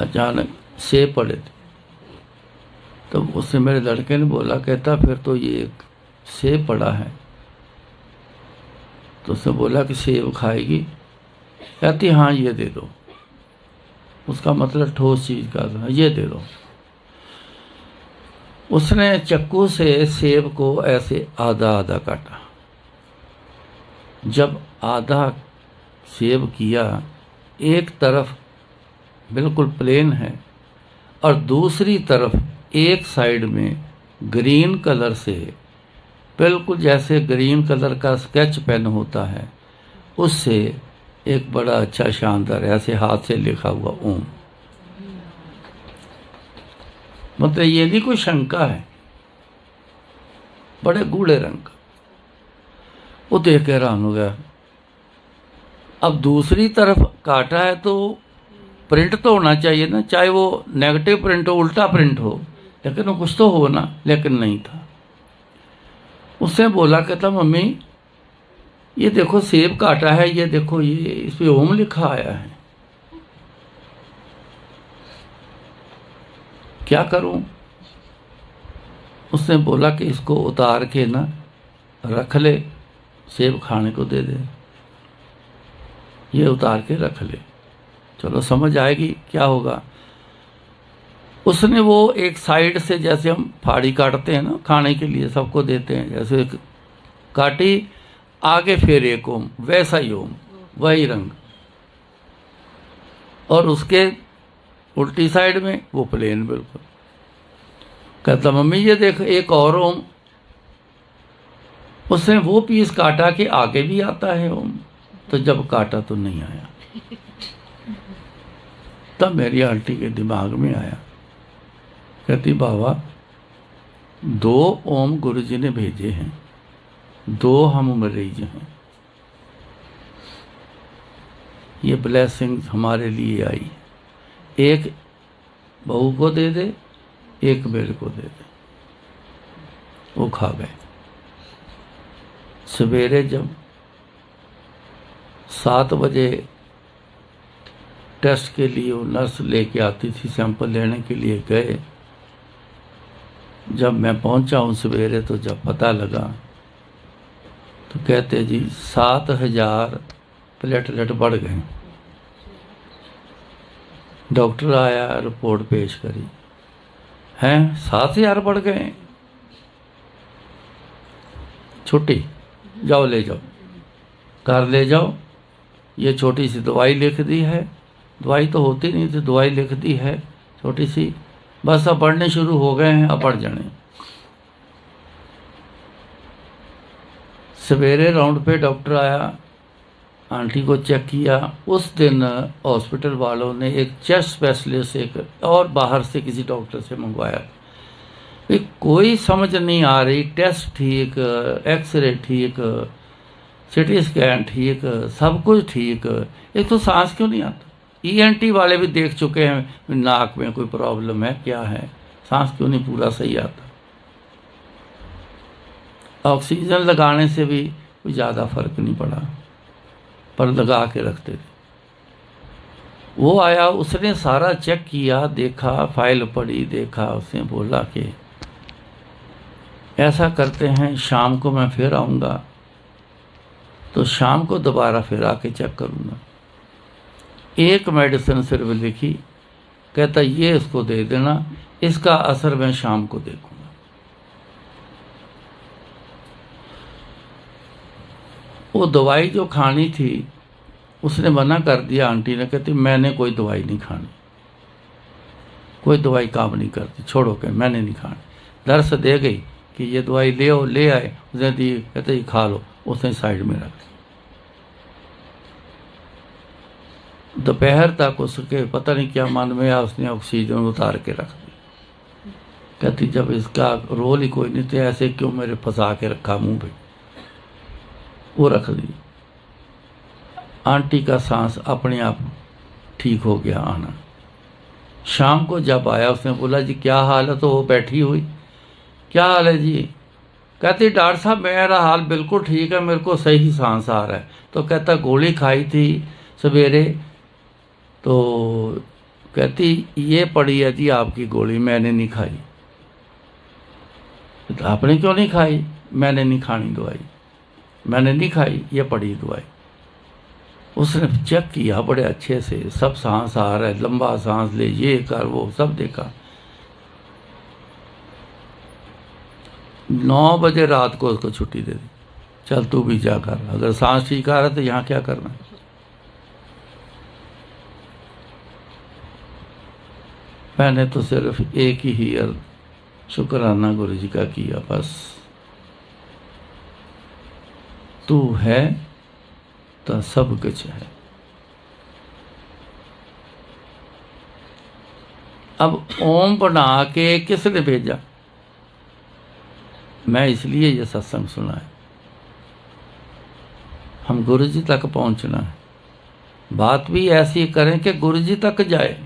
अचानक सेब पड़े थे, तो उससे मेरे लड़के ने बोला, कहता फिर तो ये एक सेब पड़ा है। तो उसने बोला कि सेब खाएगी? कहती हाँ ये दे दो। उसका मतलब ठोस चीज का था, ये दे दो। उसने चक्कू से सेब को ऐसे आधा आधा काटा। जब आधा सेब किया, एक तरफ बिल्कुल प्लेन है और दूसरी तरफ एक साइड में ग्रीन कलर से, बिल्कुल जैसे ग्रीन कलर का स्केच पेन होता है, उससे एक बड़ा अच्छा शानदार ऐसे हाथ से लिखा हुआ ओम। मतलब ये नहीं कोई शंका है, बड़े गूढ़े रंग का। वो देख के हैरान हो गया। अब दूसरी तरफ काटा है तो प्रिंट तो होना चाहिए ना, चाहे वो नेगेटिव प्रिंट हो, उल्टा प्रिंट हो, लेकिन वो कुछ तो हो ना, लेकिन नहीं था। उससे बोला, कहता मम्मी ये देखो सेब काटा है, ये देखो ये इस पे ओम लिखा आया है, क्या करूं? उसने बोला कि इसको उतार के ना रख ले, सेब खाने को दे दे। ये उतार के रख ले, चलो समझ आएगी क्या होगा। उसने वो एक साइड से, जैसे हम फाड़ी काटते हैं ना खाने के लिए सबको देते हैं, जैसे काटी, आगे फिर एक ओम, वैसा ही ओम, वही रंग, और उसके उल्टी साइड में वो प्लेन बिल्कुल। कहता मम्मी ये देख एक और ओम। उसने वो पीस काटा कि आगे भी आता है ओम, तो जब काटा तो नहीं आया। तब मेरी आंटी के दिमाग में आया, कहती बाबा 2 ओम गुरुजी ने भेजे हैं, 2 हम मरीज हैं। ये ब्लेसिंग हमारे लिए आई, एक बहू को दे दे, एक मेरे को दे दे। वो खा गए। सवेरे जब 7 बजे टेस्ट के लिए वो नर्स लेके आती थी, सैंपल लेने के लिए गए। जब मैं पहुंचा हूँ सवेरे, तो जब पता लगा तो कहते जी 7,000 प्लेटलेट बढ़ गए। डॉक्टर आया, रिपोर्ट पेश करी, हैं 7,000 बढ़ गए, छुट्टी, जाओ ले जाओ, घर ले जाओ। ये छोटी सी दवाई लिख दी है, दवाई तो होती नहीं थी, दवाई लिख दी है छोटी सी, बस अब बढ़ने शुरू हो गए हैं, अब बढ़ जाने। सवेरे राउंड पे डॉक्टर आया, आंटी को चेक किया। उस दिन हॉस्पिटल वालों ने एक चेस्ट स्पेशलिस्ट एक और बाहर से किसी डॉक्टर से मंगवाया। कोई समझ नहीं आ रही, टेस्ट ठीक, एक्सरे ठीक, सिटी स्कैन ठीक, सब कुछ ठीक, एक तो सांस क्यों नहीं आता। ईएनटी वाले भी देख चुके हैं, नाक में कोई प्रॉब्लम है क्या है, सांस क्यों नहीं पूरा सही आता। ऑक्सीजन लगाने से भी कोई ज़्यादा फर्क नहीं पड़ा, पर लगा के रखते थे। वो आया, उसने सारा चेक किया, देखा, फाइल पढ़ी, देखा, उसने बोला कि ऐसा करते हैं, शाम को मैं फिर आऊँगा, तो शाम को दोबारा फिर आके चेक करूँगा। एक मेडिसिन सिर्फ लिखी, कहता ये इसको दे देना, इसका असर मैं शाम को देखूँगा। वो दवाई जो खानी थी उसने मना कर दिया। आंटी ने कहती मैंने कोई दवाई नहीं खानी, कोई दवाई काम नहीं करती, छोड़ो के मैंने नहीं खानी। दर्स दे गई कि ये दवाई ले आओ, ले आए, उसने दी, कहते ये खा लो, उसने साइड में रख दी। दोपहर तक उसके पता नहीं क्या मन में आया, उसने ऑक्सीजन उतार के रख दी। कहती जब इसका रोल ही कोई नहीं, तो ऐसे क्यों मेरे फंसा के रखा मुंह पे, वो रख दी। आंटी का सांस अपने आप ठीक हो गया आना। शाम को जब आया, उसने बोला जी क्या हाल है, तो वो बैठी हुई, क्या हाल है जी। कहती डॉक्टर साहब मेरा हाल बिल्कुल ठीक है, मेरे को सही सांस आ रहा है। तो कहता गोली खाई थी सवेरे, तो कहती ये पड़ी है जी आपकी गोली, मैंने नहीं खाई। तो आपने क्यों नहीं खाई, मैंने नहीं खानी दवाई, मैंने नहीं खाई, ये पड़ी दवाई। उसने चेक किया बड़े अच्छे से, सब सांस आ रहा है, लंबा सांस ले, ये कर, वो सब देखा। 9 बजे रात को उसको छुट्टी दे दी, चल तू भी जा कर, अगर सांस ठीक आ रहा है तो यहाँ क्या करना है। मैंने तो सिर्फ एक ही शुक्राना गुरु जी का किया, बस तू है तो सब कुछ है। अब ओम बना के किसने भेजा, मैं इसलिए ये सत्संग सुना है, हम गुरु जी तक पहुंचना है। बात भी ऐसी करें कि गुरु जी तक जाए।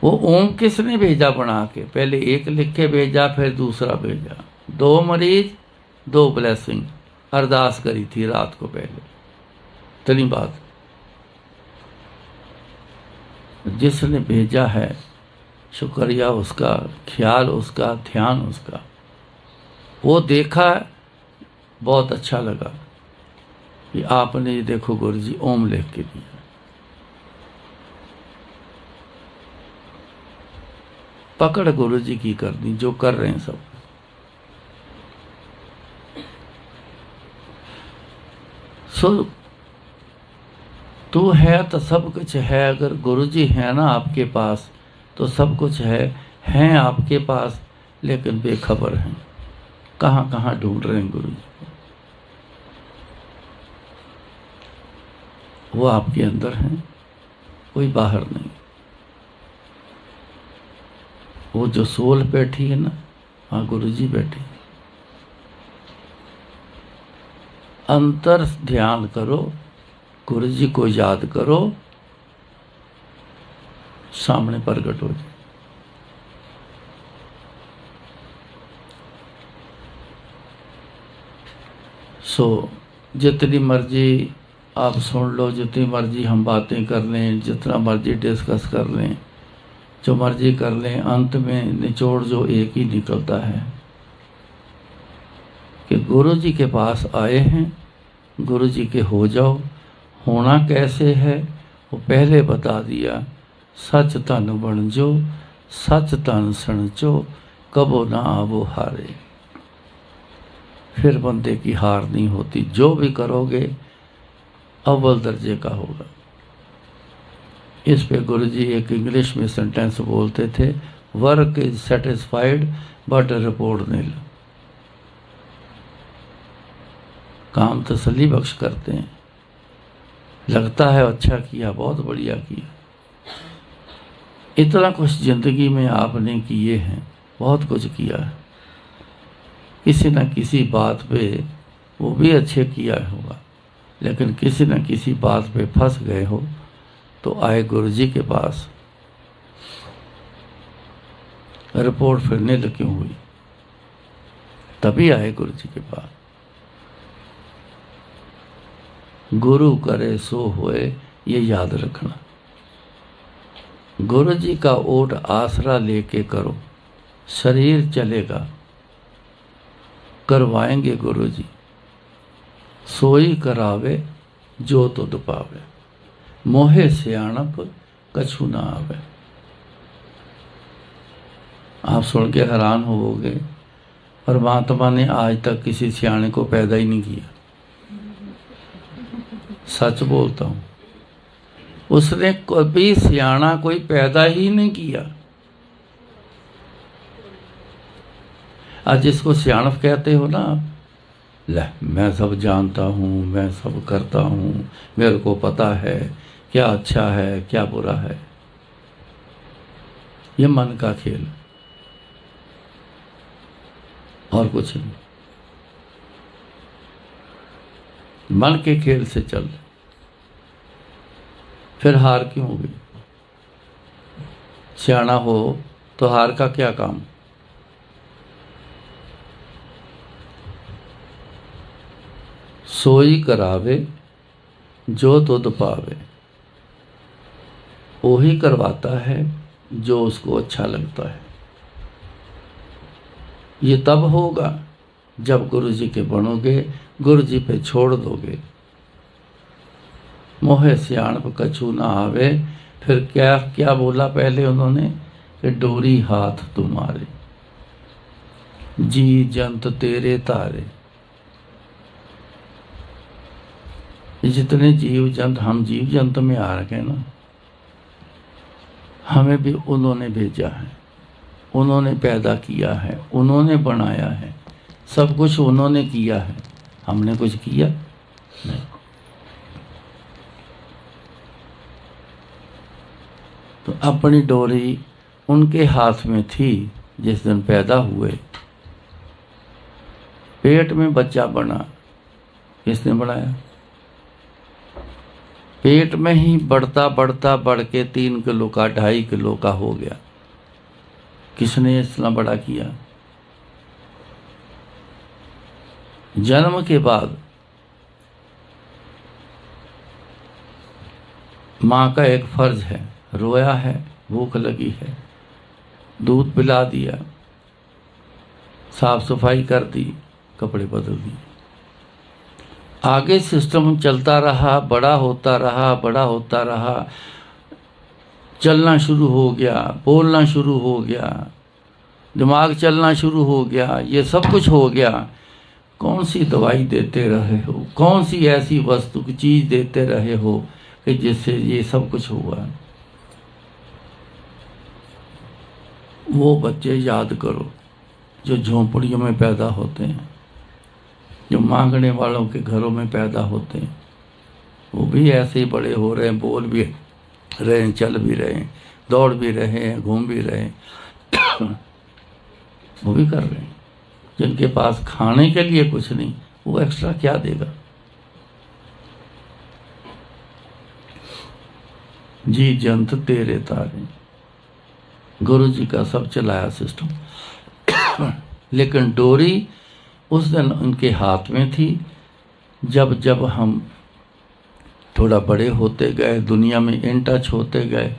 वो ओम किसने भेजा बना के, पहले एक लिख के भेजा, फिर दूसरा भेजा। 2 मरीज 2 ब्लेसिंग, अरदास करी थी रात को पहले, इतनी बात। जिसने भेजा है शुक्रिया उसका, ख्याल उसका, ध्यान उसका। वो देखा, बहुत अच्छा लगा कि आपने ये देखो गुरु जी ओम लिख के दिया। पकड़ गुरु जी की करनी, जो कर रहे हैं सब। सो तू है तो सब कुछ है। अगर गुरु जी है ना आपके पास तो सब कुछ है। हैं आपके पास लेकिन बेखबर हैं, कहाँ कहाँ ढूंढ रहे हैं गुरु जी को। वो आपके अंदर हैं, कोई बाहर नहीं। वो जो सोल बैठी है ना, वहाँ गुरु जी बैठे। अंतर ध्यान करो, गुरु जी को याद करो, सामने प्रकट हो जाए। जितनी मर्जी आप सुन लो, जितनी मर्जी हम बातें कर लें, जितना मर्जी डिस्कस कर लें, जो मर्जी कर लें, अंत में निचोड़ जो एक ही निकलता है कि गुरु जी के पास आए हैं, गुरु जी के हो जाओ। होना कैसे है वो पहले बता दिया। सच तन बन जो, सच तन सणचो, कबो ना आवो हारे। फिर बंदे की हार नहीं होती, जो भी करोगे अव्वल दर्जे का होगा। इस पे गुरुजी एक इंग्लिश में सेंटेंस बोलते थे, work is satisfied but report nil. काम तसल्ली बख्श करते हैं, लगता है अच्छा किया, बहुत बढ़िया किया। इतना कुछ जिंदगी में आपने किए हैं, बहुत कुछ किया है, किसी न किसी बात पे वो भी अच्छे किया होगा, लेकिन किसी न किसी बात पे फंस गए हो तो आए गुरुजी के पास। रिपोर्ट फिर नील क्यों हुई? तभी आए गुरुजी के पास। गुरु करे सो होए, ये याद रखना। गुरुजी का ओट आसरा लेके करो, शरीर चलेगा। करवाएंगे गुरुजी, सोई करावे जो तुध पावे, मोहे सियाणप कछु ना आवे। आप सुन के हैरान होवोगे, परमात्मा ने आज तक किसी सियाणे को पैदा ही नहीं किया। सच बोलता हूं, उसने कभी सियाणा कोई पैदा ही नहीं किया। आज जिसको सियाणप कहते हो ना, ले मैं सब जानता हूँ, मैं सब करता हूँ, मेरे को पता है क्या अच्छा है क्या बुरा है। ये मन का खेल और कुछ नहीं। मन के खेल से चल, फिर हार क्यों होगी? सियाणा हो तो हार का क्या काम? सोई करावे जो तुध पावे, वो ही करवाता है जो उसको अच्छा लगता है। ये तब होगा जब गुरु जी के बनोगे, गुरु जी पे छोड़ दोगे। मोहे सियाणप कछु ना आवे। फिर क्या क्या बोला पहले उन्होंने कि डोरी हाथ तुम्हारे, जी जंत तेरे तारे। जितने जीव जंत, हम जीव जंत में आ रखे हैं ना, हमें भी उन्होंने भेजा है, उन्होंने पैदा किया है, उन्होंने बनाया है, सब कुछ उन्होंने किया है। हमने कुछ किया नहीं। तो अपनी डोरी उनके हाथ में थी जिस दिन पैदा हुए। पेट में बच्चा बना, किसने बनाया? पेट में ही बढ़ता बढ़ता बढ़ के 3 किलो का 2.5 किलो का हो गया। किसने इतना बड़ा किया? जन्म के बाद माँ का एक फर्ज है, रोया है, भूख लगी है, दूध पिला दिया, साफ सफाई कर दी, कपड़े बदल दिए। आगे सिस्टम चलता रहा, बड़ा होता रहा, बड़ा होता रहा, चलना शुरू हो गया, बोलना शुरू हो गया, दिमाग चलना शुरू हो गया, ये सब कुछ हो गया। कौन सी दवाई देते रहे हो, कौन सी ऐसी वस्तु की चीज देते रहे हो कि जिससे ये सब कुछ हुआ? वो बच्चे याद करो जो झोंपड़ियों में पैदा होते हैं, जो मांगने वालों के घरों में पैदा होते हैं। वो भी ऐसे ही बड़े हो रहे हैं, बोल भी रहे हैं, चल भी रहे हैं, दौड़ भी रहे हैं, घूम भी रहे हैं। वो भी कर रहे हैं। जिनके पास खाने के लिए कुछ नहीं, वो एक्स्ट्रा क्या देगा? जी जंत तेरे तारे। गुरु जी का सब चलाया सिस्टम। लेकिन डोरी उस दिन उनके हाथ में थी। जब जब हम थोड़ा बड़े होते गए, दुनिया में इन टच होते गए,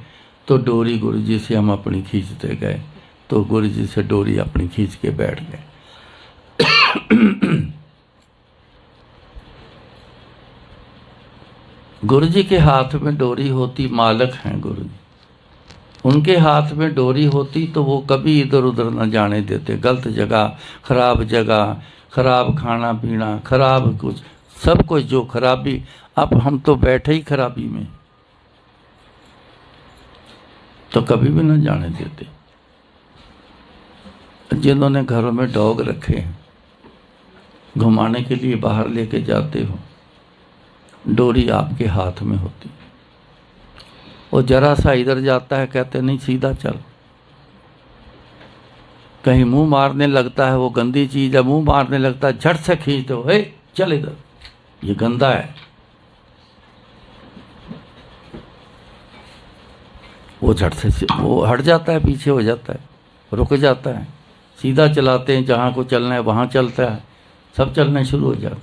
तो डोरी गुरु जी से हम अपनी खींचते गए, तो गुरु जी से डोरी अपनी खींच के बैठ गए। गुरु जी के हाथ में डोरी होती, मालक हैं गुरु जी, उनके हाथ में डोरी होती तो वो कभी इधर उधर न जाने देते। गलत जगह, खराब खाना पीना, खराब कुछ, सब कुछ जो खराबी। अब हम तो बैठे ही खराबी में, तो कभी भी न जाने देते। जिन्होंने घरों में डॉग रखे हैं, घुमाने के लिए बाहर लेके जाते हो, डोरी आपके हाथ में होती, और जरा सा इधर जाता है, कहते नहीं सीधा चल। कहीं मुंह मारने लगता है, वो गंदी चीज है, मुंह मारने लगता है, झट से खींच दो, हे चल इधर, ये गंदा है। वो झट से वो हट जाता है, पीछे हो जाता है, रुक जाता है। सीधा चलाते हैं, जहां को चलना है वहां चलता है, सब चलना शुरू हो जाता।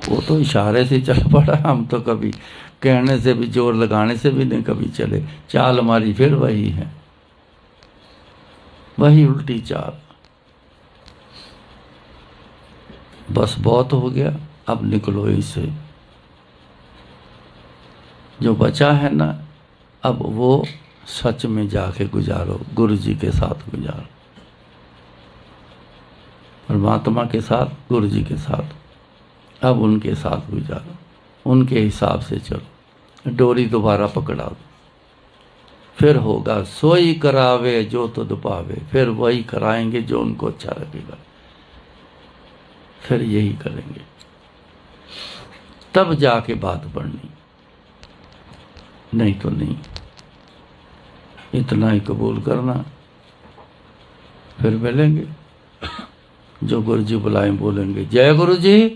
वो तो इशारे से चल पड़ा, हम तो कभी कहने से भी, जोर लगाने से भी नहीं कभी चले। चाल हमारी फिर वही है, वही उल्टी चाल। बस बहुत हो गया, अब निकलो इससे। जो बचा है ना, अब वो सच में जाके गुजारो, गुरु जी के साथ गुजारो, परमात्मा के साथ, गुरु जी के साथ। अब उनके साथ गुजारो, उनके हिसाब से चलो, डोरी दोबारा पकड़ा दो। फिर होगा सोई करावे जो तुध पावे, फिर वही कराएंगे जो उनको अच्छा लगेगा, फिर यही करेंगे, तब जाके बात बढ़नी, नहीं तो नहीं। इतना ही कबूल करना, फिर मिलेंगे। जो गुरु जी बुलाएं बोलेंगे जय गुरु जी।